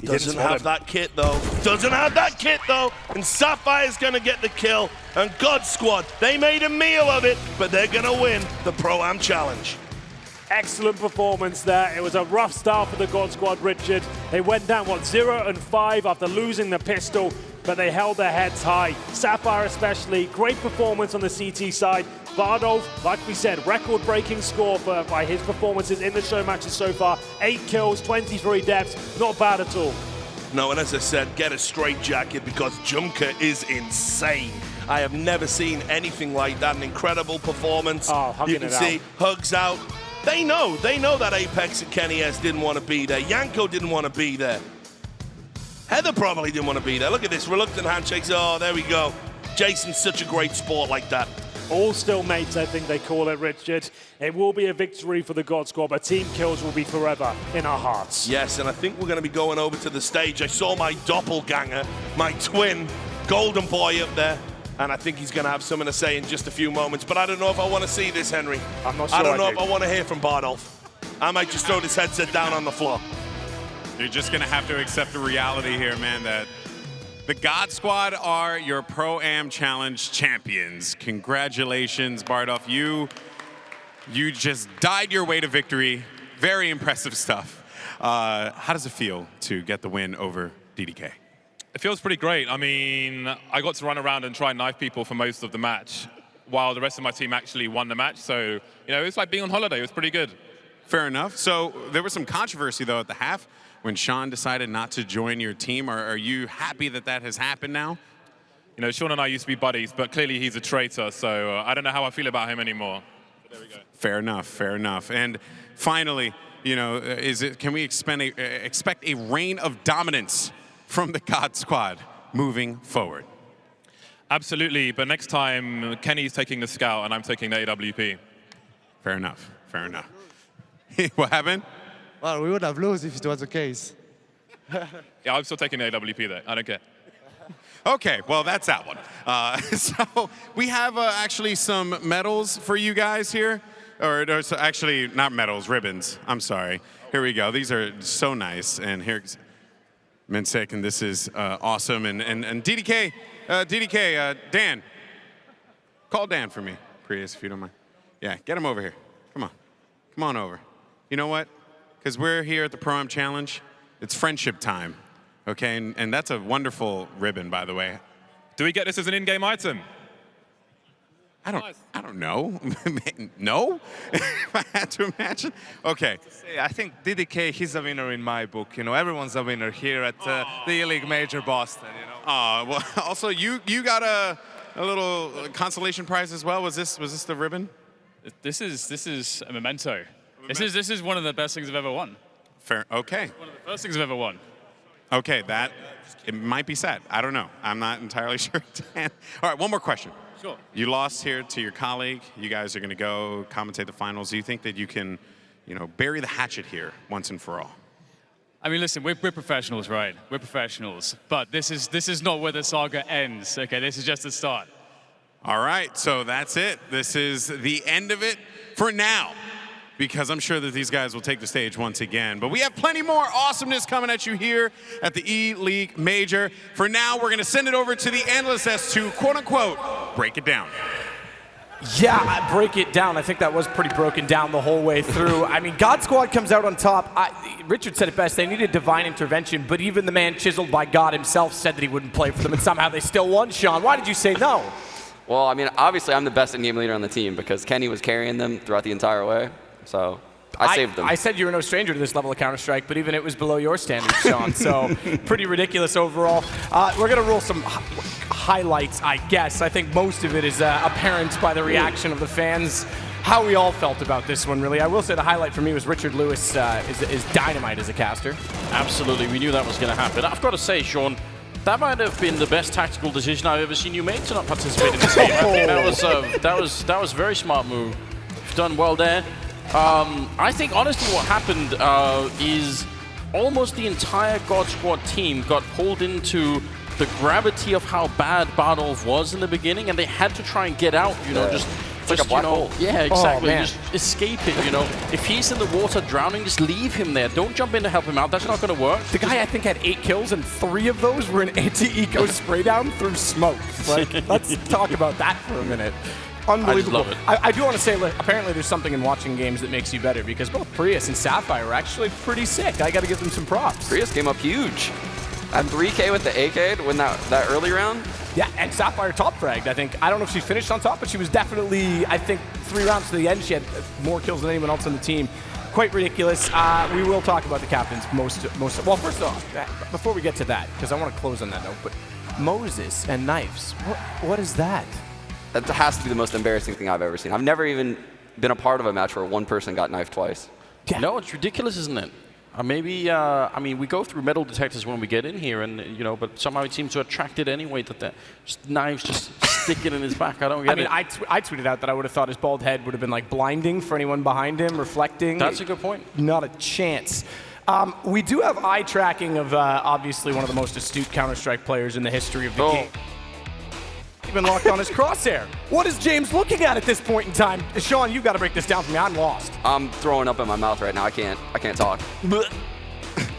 Doesn't have that kit, though. Doesn't have that kit, though. And Sapphire's gonna get the kill. And God Squad, they made a meal of it, but they're gonna win the Pro-Am Challenge. Excellent performance there. It was a rough start for the God Squad, Richard. They went down, 0-5 after losing the pistol, but they held their heads high. Sapphire especially, great performance on the CT side. Bardolph, like we said, record-breaking score by his performances in the show matches so far. 8 kills, 23 deaths, not bad at all. No, and as I said, get a straight jacket because Jumka is insane. I have never seen anything like that. An incredible performance. Oh, you can see hugs out. They know that Apex and Kenny S didn't want to be there. Yanko didn't want to be there. Heather probably didn't want to be there. Look at this, reluctant handshakes. Oh, there we go. Jason's such a great sport like that. All still mates, I think they call it, Richard. It will be a victory for the God Squad, but team kills will be forever in our hearts. Yes, and I think we're going to be going over to the stage. I saw my doppelganger, my twin, Golden Boy up there. And I think he's going to have something to say in just a few moments. But I don't know if I want to see this, Henry. I'm not sure I don't know if I want to hear from Bardolph. I might just throw this headset down on the floor. You're just going to have to accept the reality here, man, that the God Squad are your Pro-Am Challenge champions. Congratulations, Bardolph. You just died your way to victory. Very impressive stuff. How does it feel to get the win over DDK? It feels pretty great. I mean, I got to run around and try and knife people for most of the match, while the rest of my team actually won the match. So, you know, it's like being on holiday. It was pretty good. Fair enough. So there was some controversy, though, at the half when Sean decided not to join your team. Are you happy that that has happened now? You know, Sean and I used to be buddies, but clearly he's a traitor, so I don't know how I feel about him anymore. But there we go. Fair enough, fair enough. And finally, you know, can we expect a reign of dominance from the God Squad moving forward? Absolutely, but next time, Kenny's taking the scout and I'm taking the AWP. Fair enough, fair enough. What happened? Well, we would have lost if it was the case. Yeah, I'm still taking the AWP though, I don't care. Okay, well, that's that one. So we have actually some medals for you guys here. Or so actually, not medals, ribbons. I'm sorry. Here we go. These are so nice. And here's Minsek, and this is awesome. And DDK, Dan, call Dan for me, Prius, if you don't mind. Yeah, get him over here. Come on. Come on over. You know what? Because we're here at the Pro-Am Challenge. It's friendship time, okay? And that's a wonderful ribbon, by the way. Do we get this as an in-game item? I don't know. No? If I had to imagine. Okay. I think DDK, he's a winner in my book. You know, everyone's a winner here at the ELEAGUE Major Boston, you know. Well, also, you got a little consolation prize as well. Was this the ribbon? This is a memento. This is one of the best things I've ever won. Fair. Okay. One of the first things I've ever won. Okay, it might be sad. I don't know. I'm not entirely sure. Dan. All right, one more question. Sure. You lost here to your colleague. You guys are going to go commentate the finals. Do you think that you can bury the hatchet here once and for all? I mean, listen, we're professionals, right? We're professionals. But this is not where the saga ends, okay? This is just the start. All right, so that's it. This is the end of it for now, because I'm sure that these guys will take the stage once again. But we have plenty more awesomeness coming at you here at the E-League Major. For now, we're going to send it over to the analyst as to, quote-unquote, break it down. Yeah, break it down. I think that was pretty broken down the whole way through. I mean, God Squad comes out on top. Richard said it best. They needed divine intervention, but even the man chiseled by God himself said that he wouldn't play for them, and somehow they still won. Sean, why did you say no? Well, I mean, obviously I'm the best in-game leader on the team because Kenny was carrying them throughout the entire way. So I saved them. I said you were no stranger to this level of Counter-Strike, but even it was below your standards, Sean. So pretty ridiculous overall. We're going to roll some highlights, I guess. I think most of it is apparent by the reaction of the fans, how we all felt about this one, really. I will say the highlight for me was Richard Lewis is dynamite as a caster. Absolutely, we knew that was going to happen. I've got to say, Sean, that might have been the best tactical decision I've ever seen you make to not participate in this game. I think that was a very smart move. You've done well there. I think honestly what happened is almost the entire God Squad team got pulled into the gravity of how bad Bardolph was in the beginning, and they had to try and get out, just like a black hole. Yeah, exactly. Oh, just escape it, If he's in the water drowning, just leave him there. Don't jump in to help him out. That's not going to work. The guy, I think, had 8 kills, and 3 of those were an anti-eco spray down through smoke. Like, let's talk about that for a minute. Unbelievable. I just love it. I do want to say, look, apparently there's something in watching games that makes you better, because both Prius and Sapphire are actually pretty sick. I got to give them some props. Prius came up huge. At 3K with the AK to win that early round. Yeah, and Sapphire top fragged, I think. I don't know if she finished on top, but she was definitely, I think, 3 rounds to the end. She had more kills than anyone else on the team. Quite ridiculous. We will talk about the captains well, first off, before we get to that, because I want to close on that note, but Moses and Knives, what is that? That has to be the most embarrassing thing I've ever seen. I've never even been a part of a match where one person got knifed twice. Yeah. No, it's ridiculous, isn't it? Maybe, I mean, we go through metal detectors when we get in here, and but somehow it seems to attract it anyway, that the knives just sticking in his back. I don't get it. I tweeted out that I would have thought his bald head would have been like blinding for anyone behind him, reflecting. That's a good point. Not a chance. We do have eye tracking of obviously one of the most astute Counter-Strike players in the history of the game. Been locked on his crosshair. What is James looking at this point in time? Sean, you've got to break this down for me. I'm lost. I'm throwing up in my mouth right now. I can't talk.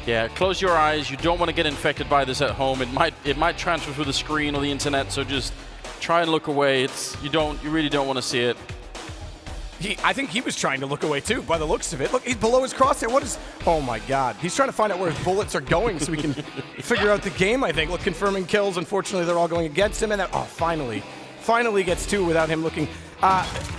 Yeah, close your eyes. You don't want to get infected by this at home. It might transfer through the screen or the internet, so just try and look away. You really don't want to see it. I think he was trying to look away too, by the looks of it. Look, he's below his crosshair. What is? Oh my God! He's trying to find out where his bullets are going so we can figure out the game. I think. Look, confirming kills. Unfortunately, they're all going against him, and then finally gets 2 without him looking.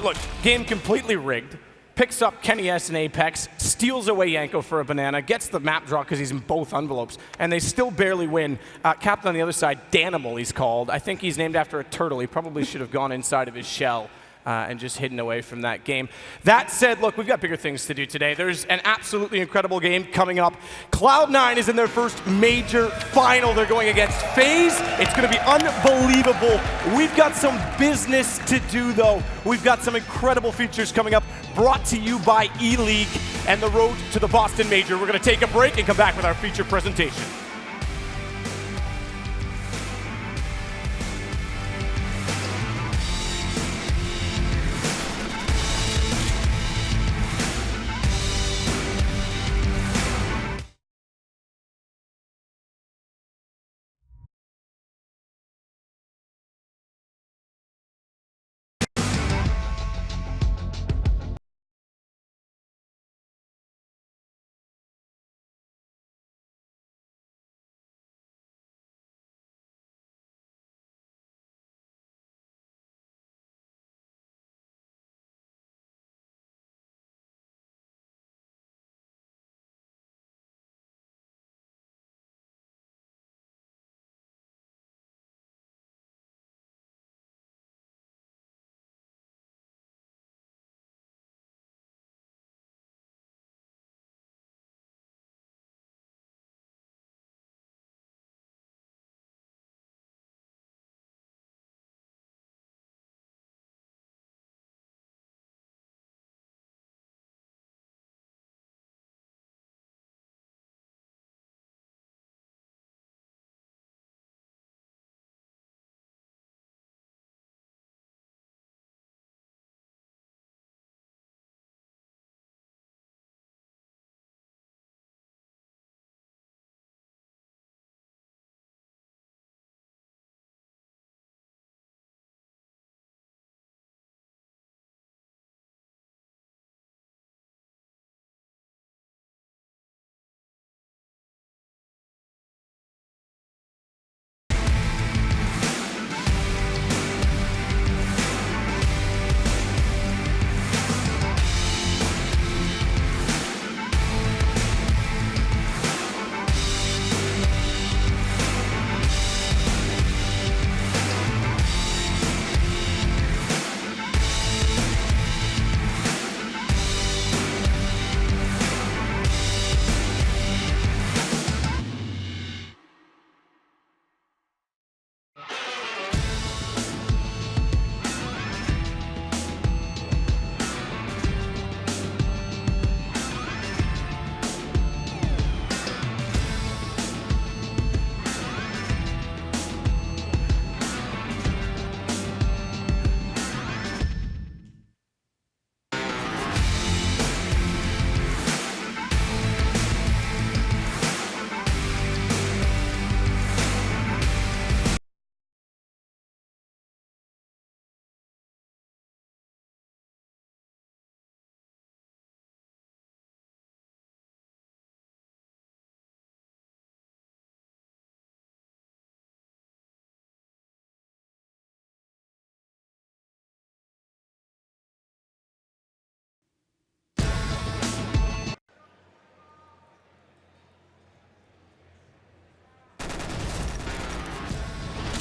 Look, game completely rigged. Picks up Kenny S and Apex, steals away Yanko for a banana, gets the map draw because he's in both envelopes, and they still barely win. Captain on the other side, Danimal, he's called. I think he's named after a turtle. He probably should have gone inside of his shell. And just hidden away from that game. That said, look, we've got bigger things to do today. There's an absolutely incredible game coming up. Cloud9 is in their first major final. They're going against FaZe. It's going to be unbelievable. We've got some business to do, though. We've got some incredible features coming up, brought to you by E-League and the road to the Boston Major. We're going to take a break and come back with our feature presentation.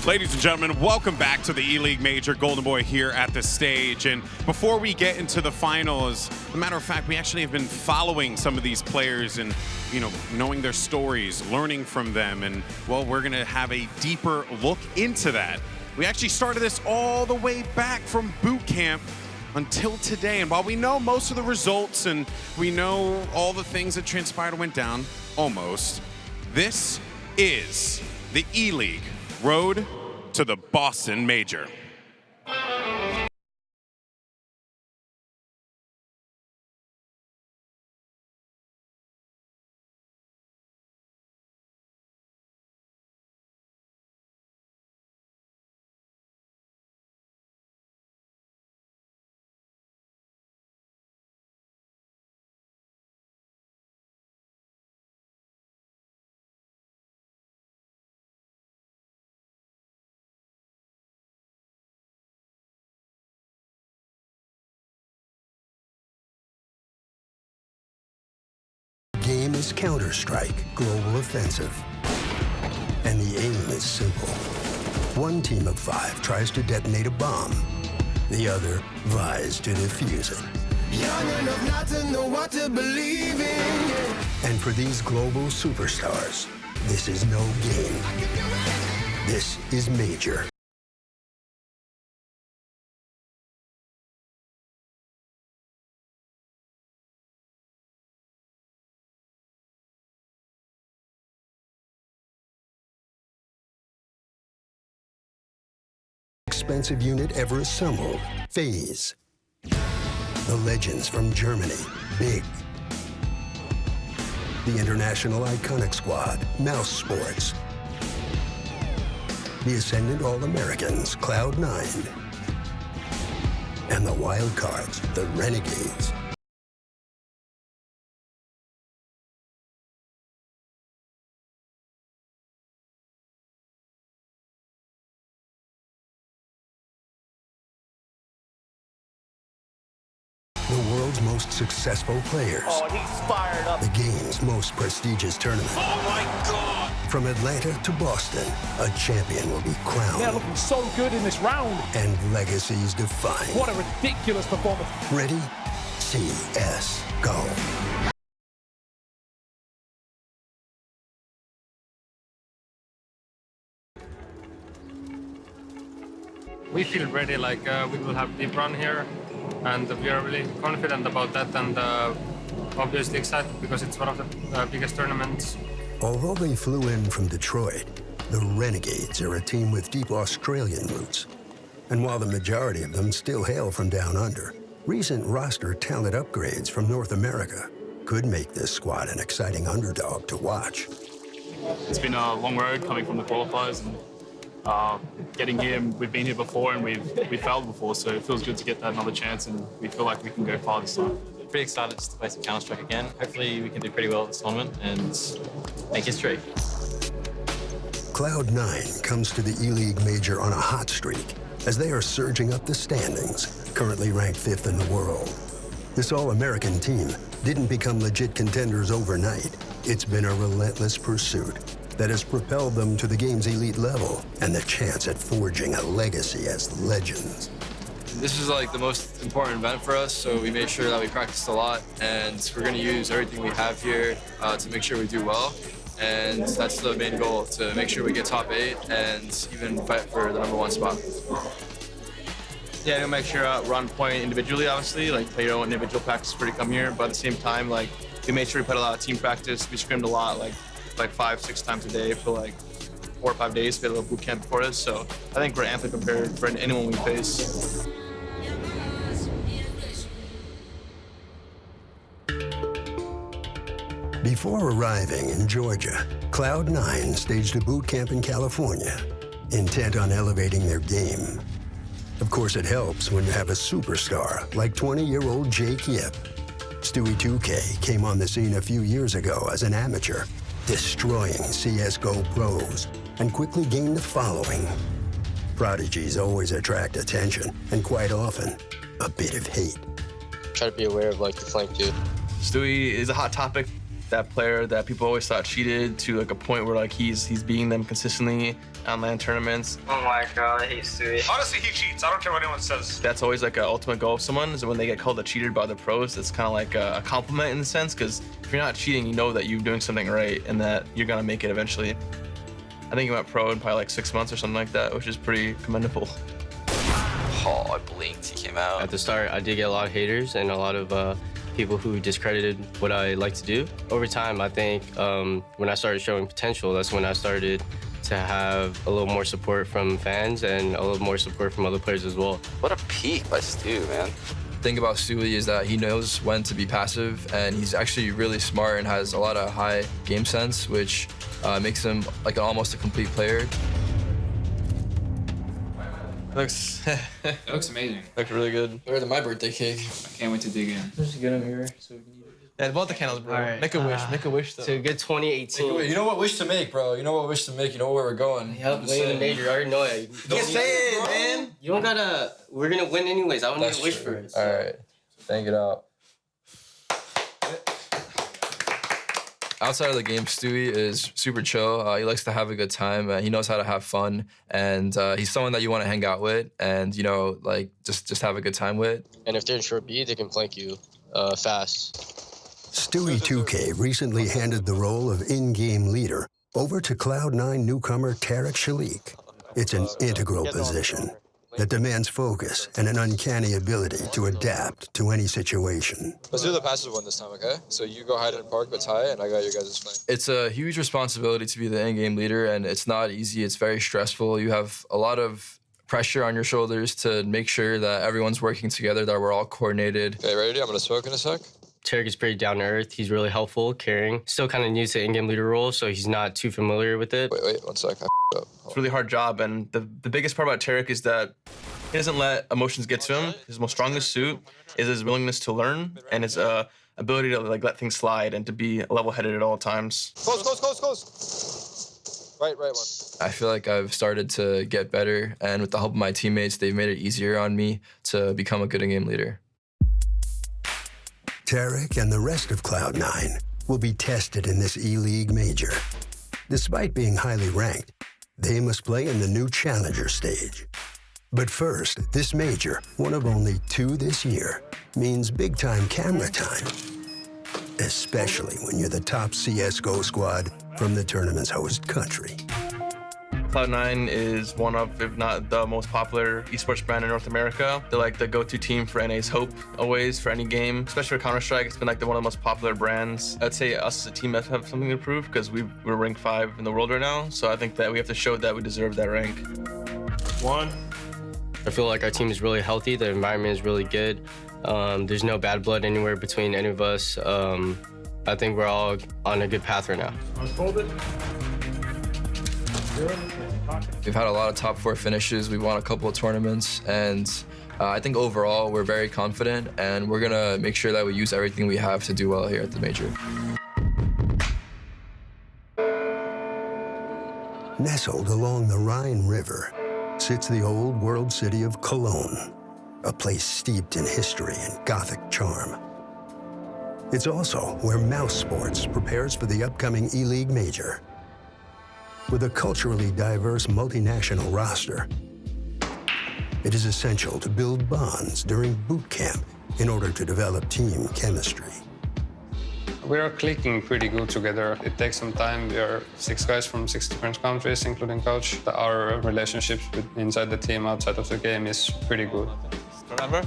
Ladies and gentlemen, welcome back to the E-League Major. Golden Boy here at the stage. And before we get into the finals, as a matter of fact, we actually have been following some of these players and, you know, knowing their stories, learning from them. And, well, we're going to have a deeper look into that. We actually started this all the way back from boot camp until today. And while we know most of the results and we know all the things that transpired and went down, almost, this is the E-League Road to the Boston Major. Game is Counter-Strike Global Offensive. And the aim is simple. One team of 5 tries to detonate a bomb. The other vies to defuse it. Young enough not to know what to believe in. And for these global superstars, this is no game. This is Major. Expensive unit ever assembled, FaZe. The legends from Germany, Big. The international iconic squad, Mouse Sports. The Ascendant All-Americans, Cloud9. And the wild cards, the Renegades. The world's most successful players. Oh, he's fired up. The game's most prestigious tournament. Oh my God! From Atlanta to Boston, a champion will be crowned. They're looking so good in this round. And legacies defined. What a ridiculous performance. Ready, CS, go. We feel ready, like we will have deep run here, and we are really confident about that, and obviously excited because it's one of the biggest tournaments. Although they flew in from Detroit, the Renegades are a team with deep Australian roots. And while the majority of them still hail from down under, recent roster talent upgrades from North America could make this squad an exciting underdog to watch. It's been a long road coming from the qualifiers, and getting here, we've been here before and we've failed before, so it feels good to get that another chance, and we feel like we can go far this time. Pretty excited just to play some Counter-Strike again. Hopefully we can do pretty well at this tournament and make history. Cloud9 comes to the E-League Major on a hot streak as they are surging up the standings, currently ranked 5th in the world. This All-American team didn't become legit contenders overnight. It's been a relentless pursuit that has propelled them to the game's elite level and the chance at forging a legacy as legends. This is like the most important event for us, so we made sure that we practiced a lot, and we're going to use everything we have here to make sure we do well. And that's the main goal, to make sure we get top 8 and even fight for the #1 spot. Yeah, to make sure run point individually, obviously, like play your own individual practice before you come here, but at the same time, like we made sure we put a lot of team practice. We scrimmed a lot, like 5-6 times a day for like 4 or 5 days. We had a little boot camp before this, so I think we're amply prepared for anyone we face. Before arriving in Georgia, Cloud9 staged a boot camp in California, intent on elevating their game. Of course, it helps when you have a superstar like 20-year-old Jake Yip. Stewie 2K came on the scene a few years ago as an amateur, destroying CSGO pros, and quickly gained a following. Prodigies always attract attention, and quite often, a bit of hate. Try to be aware of like the flank too. Stewie is a hot topic that player that people always thought cheated to like a point where like he's beating them consistently on LAN tournaments. Oh my god, I hate Stewie. Honestly, he cheats. I don't care what anyone says. That's always like an ultimate goal of someone, is when they get called a cheater by the pros. It's kind of like a compliment in the sense, because if you're not cheating, you know that you're doing something right and that you're gonna make it eventually. I think he went pro in probably like 6 months or something like that, which is pretty commendable. Oh, I blinked, he came out. At the start, I did get a lot of haters and a lot of people who discredited what I like to do. Over time, I think when I started showing potential, that's when I started to have a little more support from fans and a little more support from other players as well. What a peak by Stu, man. The thing about Stewie is that he knows when to be passive, and he's actually really smart and has a lot of high game sense, which makes him like almost a complete player. Looks amazing. Looks really good. Better than my birthday cake. I can't wait to dig in. Just get him here so we can eat it. Yeah, both the candles, bro. All right. Make a wish. Make a wish, though. To a good 2018. You know what wish to make, bro. You know what wish to make. You know where we're going. Yep, winning the major. I already know it. Don't say it, man. You don't gotta. We're gonna win anyways. I don't need to wish for it. All right. Thank it out. Outside of the game, Stewie is super chill. He likes to have a good time. He knows how to have fun, and he's someone that you want to hang out with, and you know, like just have a good time with. And if they're in short B, they can flank you fast. Stewie 2K recently handed the role of in-game leader over to Cloud9 newcomer Tarek Shalik. It's an integral position that demands focus and an uncanny ability to adapt to any situation. Let's do the passive one this time, okay? So you go hide in the park, but tie, and I got your guys' flank. It's a huge responsibility to be the in-game leader, and it's not easy. It's very stressful. You have a lot of pressure on your shoulders to make sure that everyone's working together, that we're all coordinated. Okay, ready? I'm gonna smoke in a sec. Tarek is pretty down to earth. He's really helpful, caring. Still kind of new to in-game leader role, so he's not too familiar with it. Wait, 1 sec. It's a really hard job, and the biggest part about Tarek is that he doesn't let emotions get to him. His most strongest suit is his willingness to learn and his ability to like let things slide and to be level-headed at all times. Close. Right one. I feel like I've started to get better, and with the help of my teammates, they've made it easier on me to become a good in-game leader. Tarek and the rest of Cloud9 will be tested in this ELEAGUE major. Despite being highly ranked, they must play in the new Challenger stage. But first, this major, one of only 2 this year, means big-time camera time. Especially when you're the top CSGO squad from the tournament's host country. Cloud9 is one of, if not the most popular esports brand in North America. They're like the go-to team for NA's hope, always, for any game. Especially for Counter-Strike, it's been like one of the most popular brands. I'd say us as a team have something to prove, because we're ranked 5 in the world right now. So I think that we have to show that we deserve that rank. 1. I feel like our team is really healthy. The environment is really good. There's no bad blood anywhere between any of us. I think we're all on a good path right now. We've had a lot of top 4 finishes. We've won a couple of tournaments, and I think overall we're very confident, and we're gonna make sure that we use everything we have to do well here at the major. Nestled along the Rhine River sits the old world city of Cologne, a place steeped in history and Gothic charm. It's also where Mouse Sports prepares for the upcoming ELEAGUE major. With a culturally diverse multinational roster, it is essential to build bonds during boot camp in order to develop team chemistry. We are clicking pretty good together. It takes some time. We are 6 guys from 6 different countries, including coach. Our relationships inside the team, outside of the game, is pretty good. Remember?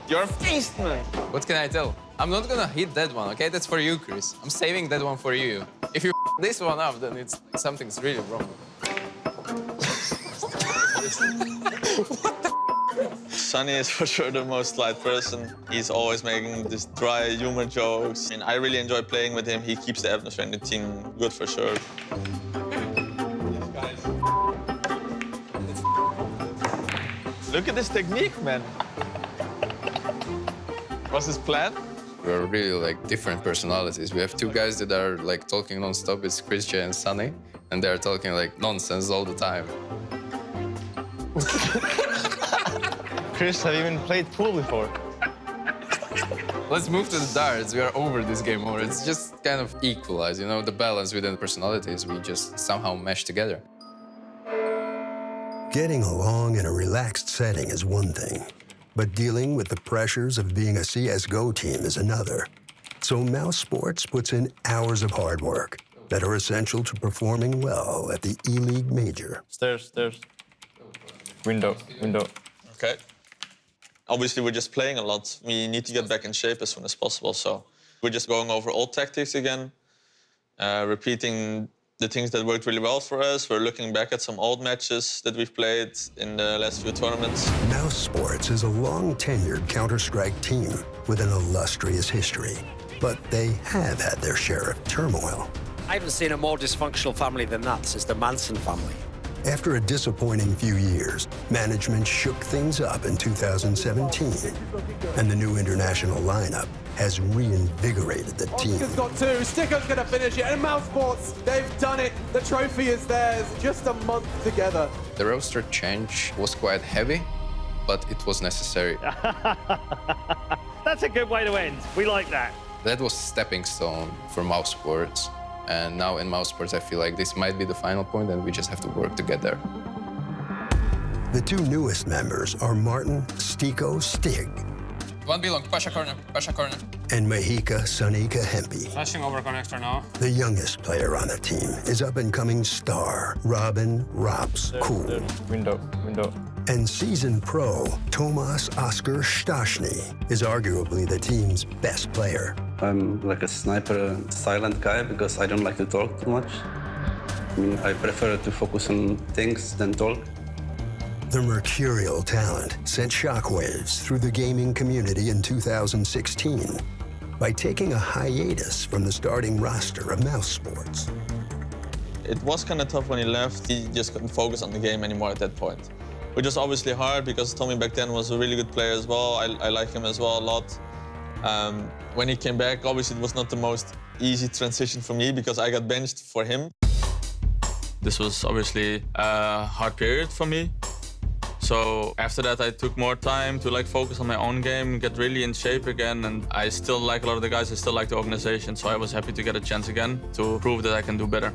You're a feast, man. What can I tell? I'm not gonna hit that one, okay? That's for you, Chris. I'm saving that one for you. If you this one up, then it's something's really wrong. Sonny is for sure the most light person. He's always making these dry humor jokes. And I really enjoy playing with him. He keeps the atmosphere in the team good for sure. Look at this technique, man. What's his plan? We're really like different personalities. We have 2 guys that are like talking non-stop. It's Christian and Sonny, and they're talking like nonsense all the time. Chris, have you even played pool before? Let's move to the darts. We are over this game over. It's just kind of equalized, you know, the balance within the personalities. We just somehow mesh together. Getting along in a relaxed setting is one thing, but dealing with the pressures of being a CSGO team is another. So Mouse Sports puts in hours of hard work that are essential to performing well at the ELEAGUE Major. Stairs. Window. Okay. Obviously, we're just playing a lot. We need to get back in shape as soon as possible, so we're just going over old tactics again, repeating the things that worked really well for us. We're looking back at some old matches that we've played in the last few tournaments. Mouse Sports is a long-tenured Counter-Strike team with an illustrious history, but they have had their share of turmoil. I haven't seen a more dysfunctional family than that since the Manson family. After a disappointing few years, management shook things up in 2017, and the new international lineup has reinvigorated the team. Oscar's got two, Sticker's gonna finish it, and Mouse Sports, they've done it. The trophy is theirs, just a month together. The roster change was quite heavy, but it was necessary. That's a good way to end. We like that. That was stepping stone for Mouse Sports. And now in Mouse Sports, I feel like this might be the final point and we just have to work together. The two newest members are Martin Stiko Stig. One belong, Pasha corner. And Mahika Sanika Hempi. Flashing over connector now. The youngest player on the team is up-and-coming star Robin Rops Cool. Window. And seasoned pro Tomas Oskar Stashny is arguably the team's best player. I'm like a sniper, silent guy because I don't like to talk too much. I mean, I prefer to focus on things than talk. The mercurial talent sent shockwaves through the gaming community in 2016 by taking a hiatus from the starting roster of Mouse Sports. It was kind of tough when he left. He just couldn't focus on the game anymore at that point, which was obviously hard because Tommy back then was a really good player as well. I like him as well a lot. When he came back, obviously it was not the most easy transition for me because I got benched for him. This was obviously a hard period for me. So after that, I took more time to focus on my own game, get really in shape again. And I still like a lot of the guys, I still like the organization. So I was happy to get a chance again to prove that I can do better.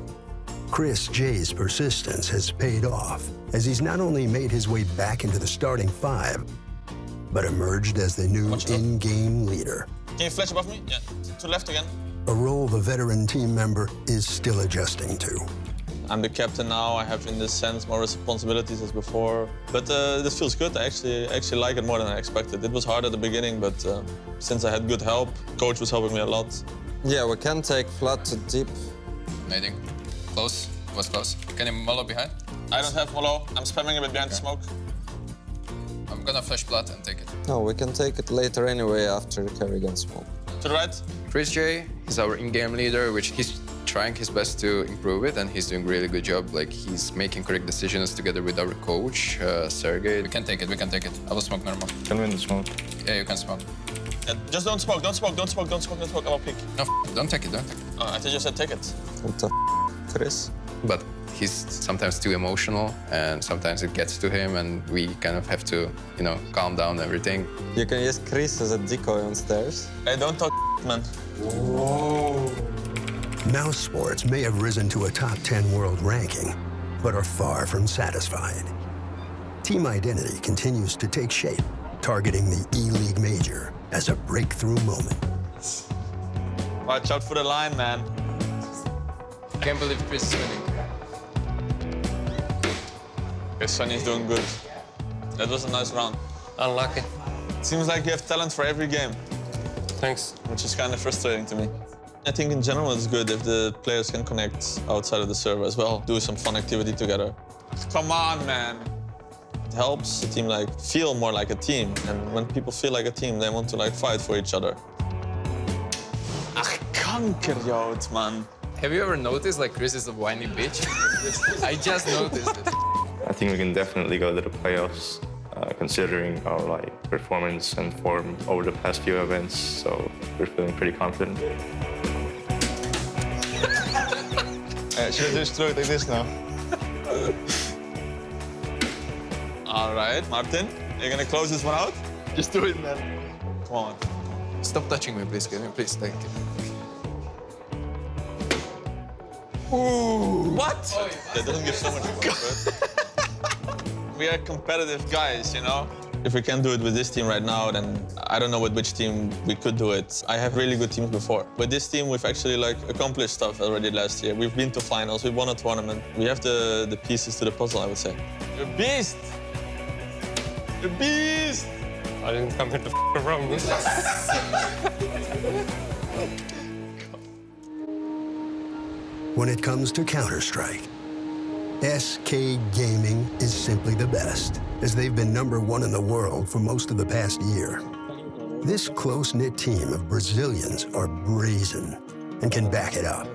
Chris J's persistence has paid off as he's not only made his way back into the starting five, but emerged as the new in-game leader. Can you flash above me? Yeah, to left again. A role the veteran team member is still adjusting to. I'm the captain now. I have, in this sense, more responsibilities as before. But this feels good. I actually like it more than I expected. It was hard at the beginning, but since I had good help, coach was helping me a lot. Yeah, we can take flat to deep. Nading. Close. Was close. Can you mollow behind? I don't have mollow. I'm spamming a bit behind the smoke. I'm gonna flash plat and take it. No, we can take it later anyway after Kerrigan smoke. To the right. Chris J is our in-game leader, which he's trying his best to improve it, and he's doing a really good job. He's making correct decisions together with our coach, Sergey. We can take it. I will smoke normal. Can we in the smoke? Yeah, you can smoke. Just don't smoke. I will pick. No, don't take it. Oh, I thought you said take it. What the Chris? But he's sometimes too emotional, and sometimes it gets to him, and we kind of have to, calm down everything. You can use Chris as a decoy on stairs. Hey, don't talk, man. Whoa. Mouse Sports may have risen to a top 10 world ranking, but are far from satisfied. Team identity continues to take shape, targeting the ELEAGUE Major as a breakthrough moment. Watch out for the line, man. Can't believe Chris is winning. Okay, Sonny's doing good. That was a nice round. Unlucky. Seems like you have talent for every game. Thanks. Which is kind of frustrating to me. I think in general it's good if the players can connect outside of the server as well, do some fun activity together. Come on, man. It helps the team feel more like a team, and when people feel like a team, they want to fight for each other. Ach, kankerjood, man. Have you ever noticed Chris is a whiny bitch? I just noticed it. I think we can definitely go to the playoffs, considering our performance and form over the past few events. So we're feeling pretty confident. Should I just throw it like this now? All right, Martin, you're gonna close this one out? Just do it, man. Come on. Stop touching me, please, Kevin. Please, thank you. Ooh. What? That doesn't give so much comfort. We are competitive guys, you know? If we can't do it with this team right now, then I don't know with which team we could do it. I have really good teams before. With this team, we've actually accomplished stuff already last year. We've been to finals, we've won a tournament. We have the pieces to the puzzle, I would say. You're a beast! You're a beast! I didn't come here to f around. When it comes to Counter-Strike, SK Gaming is simply the best, as they've been #1 in the world for most of the past year. This close-knit team of Brazilians are brazen and can back it up.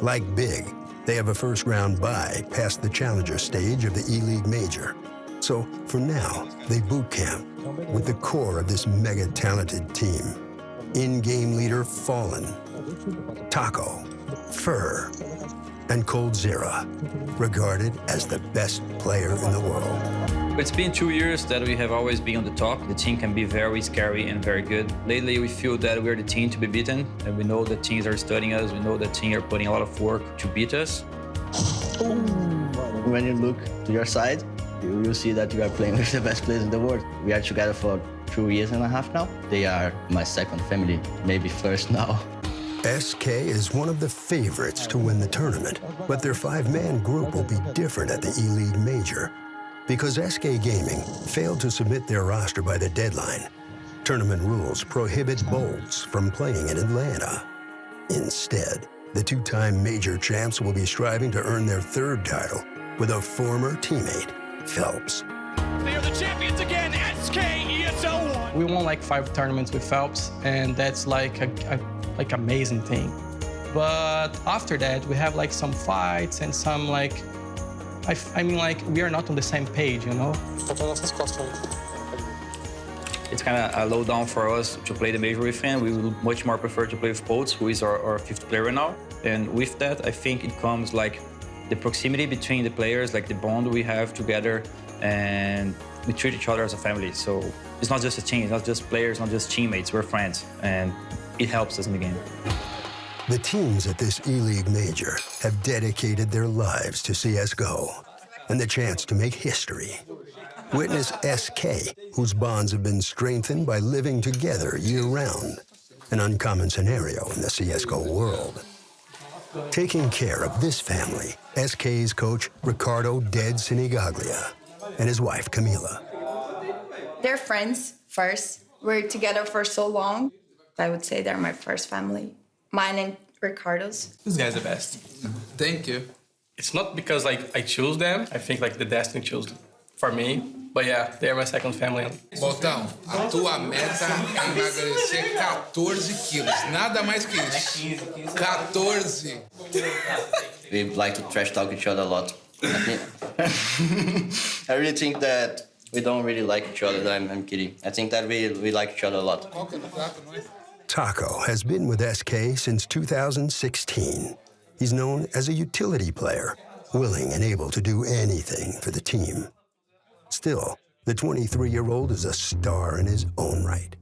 Like Big, they have a first-round bye past the challenger stage of the E-League Major. So for now, they boot camp with the core of this mega-talented team. In-game leader Fallen, Taco, Fur, and Coldzera, regarded as the best player in the world. It's been 2 years that we have always been on the top. The team can be very scary and very good. Lately, we feel that we're the team to be beaten, and we know that teams are studying us. We know that teams are putting a lot of work to beat us. When you look to your side, you will see that you are playing with the best players in the world. We are together for 2.5 years now. They are my second family, maybe first now. SK is one of the favorites to win the tournament, but their 5-man group will be different at the E-League Major because SK Gaming failed to submit their roster by the deadline. Tournament rules prohibit bolts from playing in Atlanta. Instead, the 2-time major champs will be striving to earn their 3rd title with a former teammate, Phelps. They are the champions again, SK ESL 1. We won like 5 tournaments with Phelps, and that's like amazing thing. But after that, we have like some fights and some like, I mean like we are not on the same page, you know? It's kind of a low down for us to play the major with him. We would much more prefer to play with Boltz, who is our 5th player right now. And with that, I think it comes like the proximity between the players, like the bond we have together, and we treat each other as a family. So it's not just a team, it's not just players, not just teammates, we're friends. And it helps us in the game. The teams at this E-League Major have dedicated their lives to CSGO and the chance to make history. Witness SK, whose bonds have been strengthened by living together year-round, an uncommon scenario in the CSGO world. Taking care of this family, SK's coach Ricardo Dead Sinigaglia and his wife Camila. They're friends first. We're together for so long. I would say they're my first family. Mine and Ricardo's. These guys are the best. Thank you. It's not because like I choose them. I think like the destiny chose for me. But yeah, they're my second family. Botão, a tua meta é emagrecer 14 quilos. Nada mais que isso. 14. We like to trash talk each other a lot. I really think that we don't really like each other. I'm kidding. I think that we like each other a lot. Taco has been with SK since 2016. He's known as a utility player, willing and able to do anything for the team. Still, the 23-year-old is a star in his own right.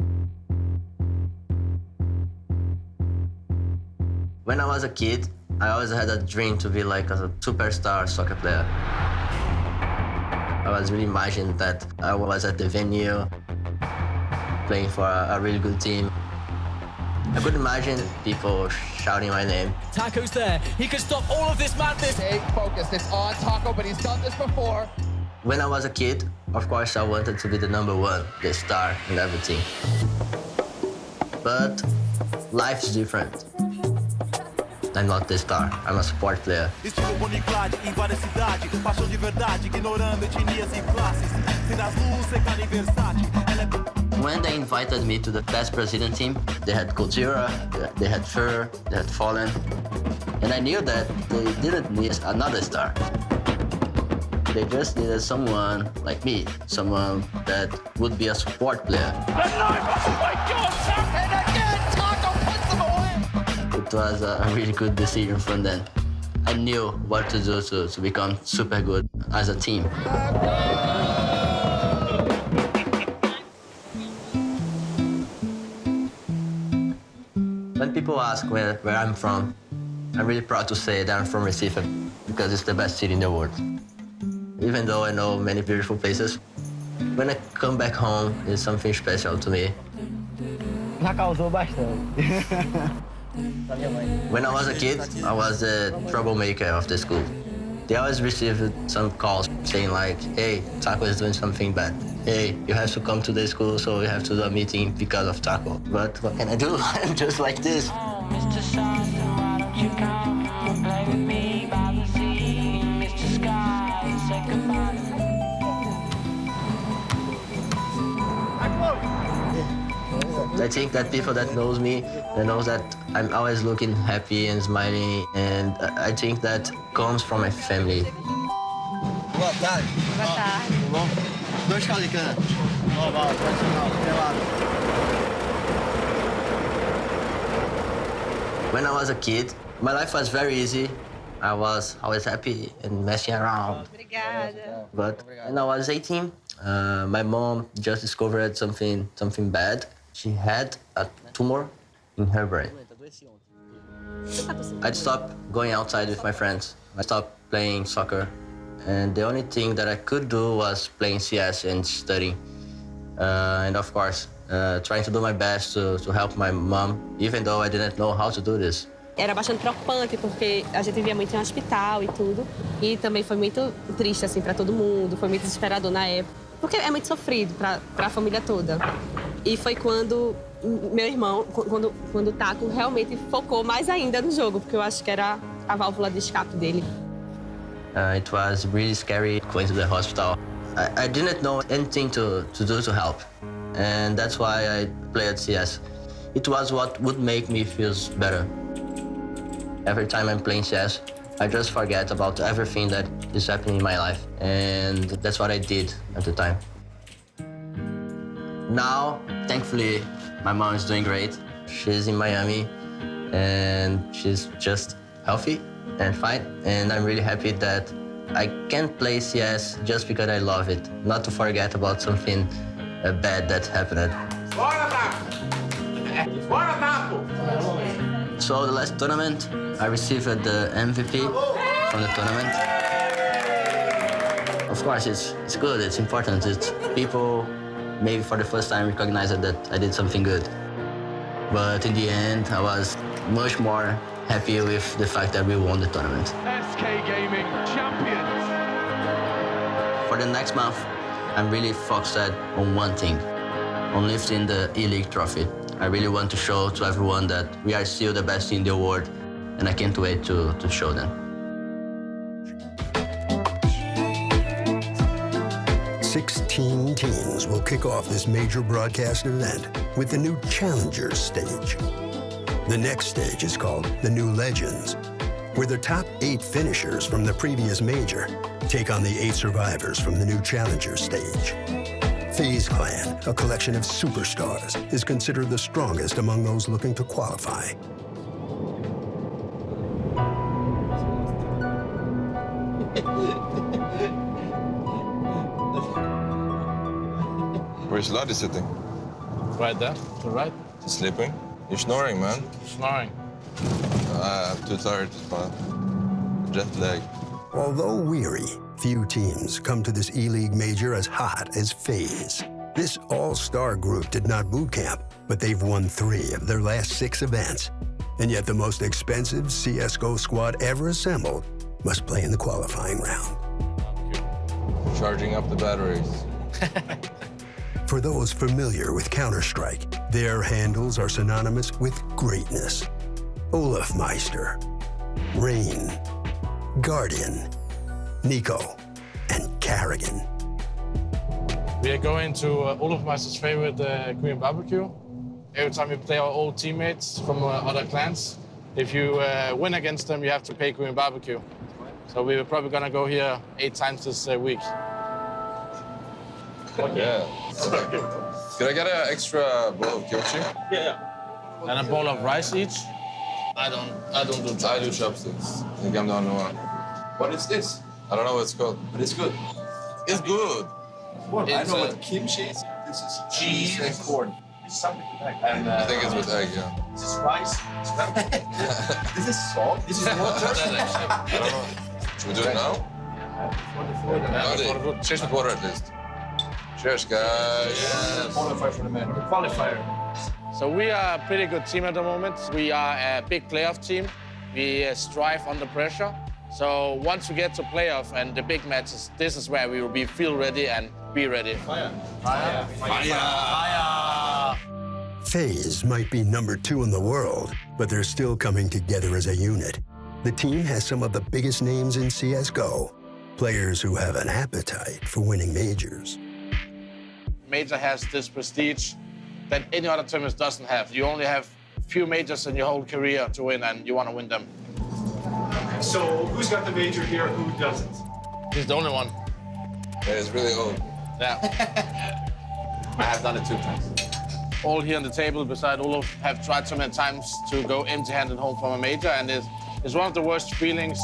When I was a kid, I always had a dream to be like a superstar soccer player. I was really imagining that I was at the venue, playing for a really good team. I could imagine people shouting my name. Taco's there. He can stop all of this madness. Stay focused. It's on Taco, but he's done this before. When I was a kid, of course, I wanted to be the #1, the star and everything. But life's different. I'm not the star. I'm a support player. Estilo Boniflade em várias cidades. Paixão de verdade, ignorando etnias e classes. Se das luzes, secada e versátil. When they invited me to the best Brazilian team, they had Coldzera, they had Fur, they had Fallen. And I knew that they didn't need another star. They just needed someone like me, someone that would be a support player. Oh my God! And again, Taco puts them away! It was a really good decision from them. I knew what to do to become super good as a team. When people ask where I'm from, I'm really proud to say that I'm from Recife because it's the best city in the world. Even though I know many beautiful places, when I come back home, it's something special to me. Já causou bastante. When I was a kid, I was the troublemaker of the school. They always received some calls saying like, hey, Taco is doing something bad. Hey, you have to come to the school, so you have to do a meeting because of Taco. But what can I do? I'm just like this. I think that people that knows me, they knows that I'm always looking happy and smiling, and I think that comes from my family. Boa tarde. Boa tarde. Tudo bom? 2 caldos de cana. Normal, tradicional, pelado. When I was a kid, my life was very easy. I was always happy and messing around. Obrigada. But when I was 18, my mom just discovered something bad. She had a tumor in her brain. I'd stopped going outside with my friends. I stopped playing soccer. And the only thing that I could do was playing CS and studying. And of course, trying to do my best to help my mom, even though I didn't know how to do this. Era bastante preocupante porque a gente vivia muito em hospital e tudo. E também foi muito triste assim para todo mundo, foi muito desesperador na época. Porque é muito sofrido para a família toda. E foi quando meu irmão, quando o Taco realmente focou mais ainda no jogo, porque eu acho que era a válvula de escape dele. It was really scary going to the hospital. I didn't know anything to do to help. And that's why I played CS. It was what would make me feel better. Every time I'm playing CS, I just forget about everything that is happening in my life. And that's what I did at the time. Now, thankfully, my mom is doing great. She's in Miami, and she's just healthy and fine. And I'm really happy that I can play CS just because I love it, not to forget about something bad that happened. So the last tournament, I received the MVP from the tournament. Of course, it's good, it's important. It's people maybe for the first time recognized that I did something good. But in the end, I was much more happy with the fact that we won the tournament. SK Gaming champions. For the next month, I'm really focused on one thing, on lifting the ELEAGUE trophy. I really want to show to everyone that we are still the best in the world, and I can't wait to show them. 16 teams will kick off this major broadcast event with the new Challengers stage. The next stage is called the New Legends, where the top 8 finishers from the previous major take on the 8 survivors from the new Challengers stage. FaZe Clan, a collection of superstars, is considered the strongest among those looking to qualify. Where's Lottie sitting? Right there, to the right. She's sleeping? You're snoring, man. Snoring. I'm too tired, man. Jet lag. Although weary, few teams come to this ELEAGUE major as hot as FaZe. This all-star group did not boot camp, but they've won 3 of their last 6 events. And yet the most expensive CSGO squad ever assembled must play in the qualifying round. Charging up the batteries. For those familiar with Counter-Strike, their handles are synonymous with greatness. Olaf Meister, Rain, Guardian, Nico, and Carrigan. We are going to Olaf Meister's favorite Korean barbecue. Every time we play our old teammates from other clans, if you win against them, you have to pay Korean barbecue. So we're probably gonna go here 8 times this week. Yeah. Could I get an extra bowl of kimchi? Yeah. And a bowl of rice each. I don't do chopsticks. I do chopsticks. I think I'm the only one. What is this? I don't know what it's called. But it's good. It's good. What? I It's, know what kimchi is. This is cheese and corn. Something like that. And, I think it's with egg, yeah. This is rice. This is salt. This is water. I don't know. Should we do it now? Cheers with water at least. Cheers, guys. Yes. Qualifier for the men. Qualifier. So we are a pretty good team at the moment. We are a big playoff team. We strive under pressure. So once we get to playoff and the big matches, this is where we will feel ready and be ready. Fire. Fire. Fire. Fire. FaZe might be number 2 in the world, but they're still coming together as a unit. The team has some of the biggest names in CSGO, players who have an appetite for winning majors. Major has this prestige that any other tournament doesn't have. You only have a few majors in your whole career to win, and you want to win them. So who's got the major here? Who doesn't? He's the only one. Yeah, it's really old. Yeah. I have done it 2 times. All here on the table beside Olof have tried so many times to go empty-handed home from a major, and it's one of the worst feelings.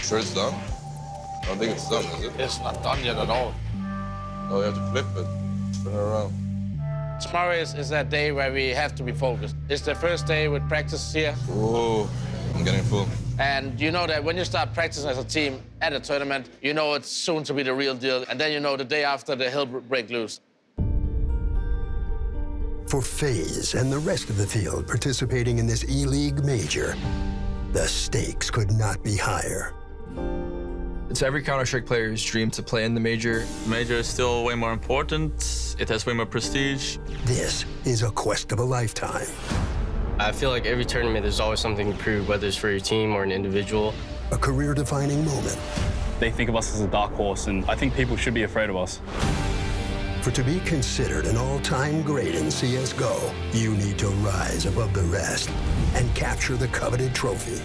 Sure it's done? I don't think it's done, is it? It's not done yet at all. Oh, you have to flip it. Turn it around. Tomorrow is that day where we have to be focused. It's the first day with practice here. Oh, I'm getting full. And you know that when you start practicing as a team at a tournament, you know it's soon to be the real deal. And then you know the day after, the hell break loose. For FaZe and the rest of the field participating in this ELEAGUE major, the stakes could not be higher. It's every Counter-Strike player's dream to play in the major. The major is still way more important. It has way more prestige. This is a quest of a lifetime. I feel like every tournament, there's always something to prove, whether it's for your team or an individual. A career-defining moment. They think of us as a dark horse, and I think people should be afraid of us. For to be considered an all-time great in CSGO, you need to rise above the rest and capture the coveted trophy.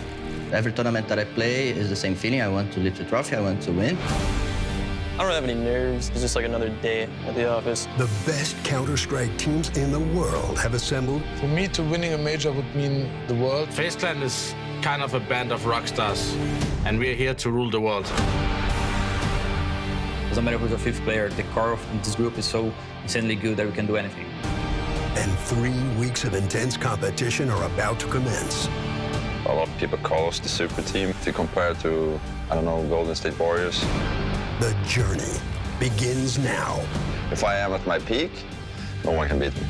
Every tournament that I play is the same feeling. I want to lift the trophy, I want to win. I don't have any nerves. It's just like another day at the office. The best Counter-Strike teams in the world have assembled. For me, to winning a major would mean the world. FaZe Clan is kind of a band of rock stars, and we're here to rule the world. Doesn't matter who's a 5th player, the core of this group is so insanely good that we can do anything. And 3 weeks of intense competition are about to commence. A lot of people call us the super team to compare to, I don't know, Golden State Warriors. The journey begins now. If I am at my peak, no one can beat me.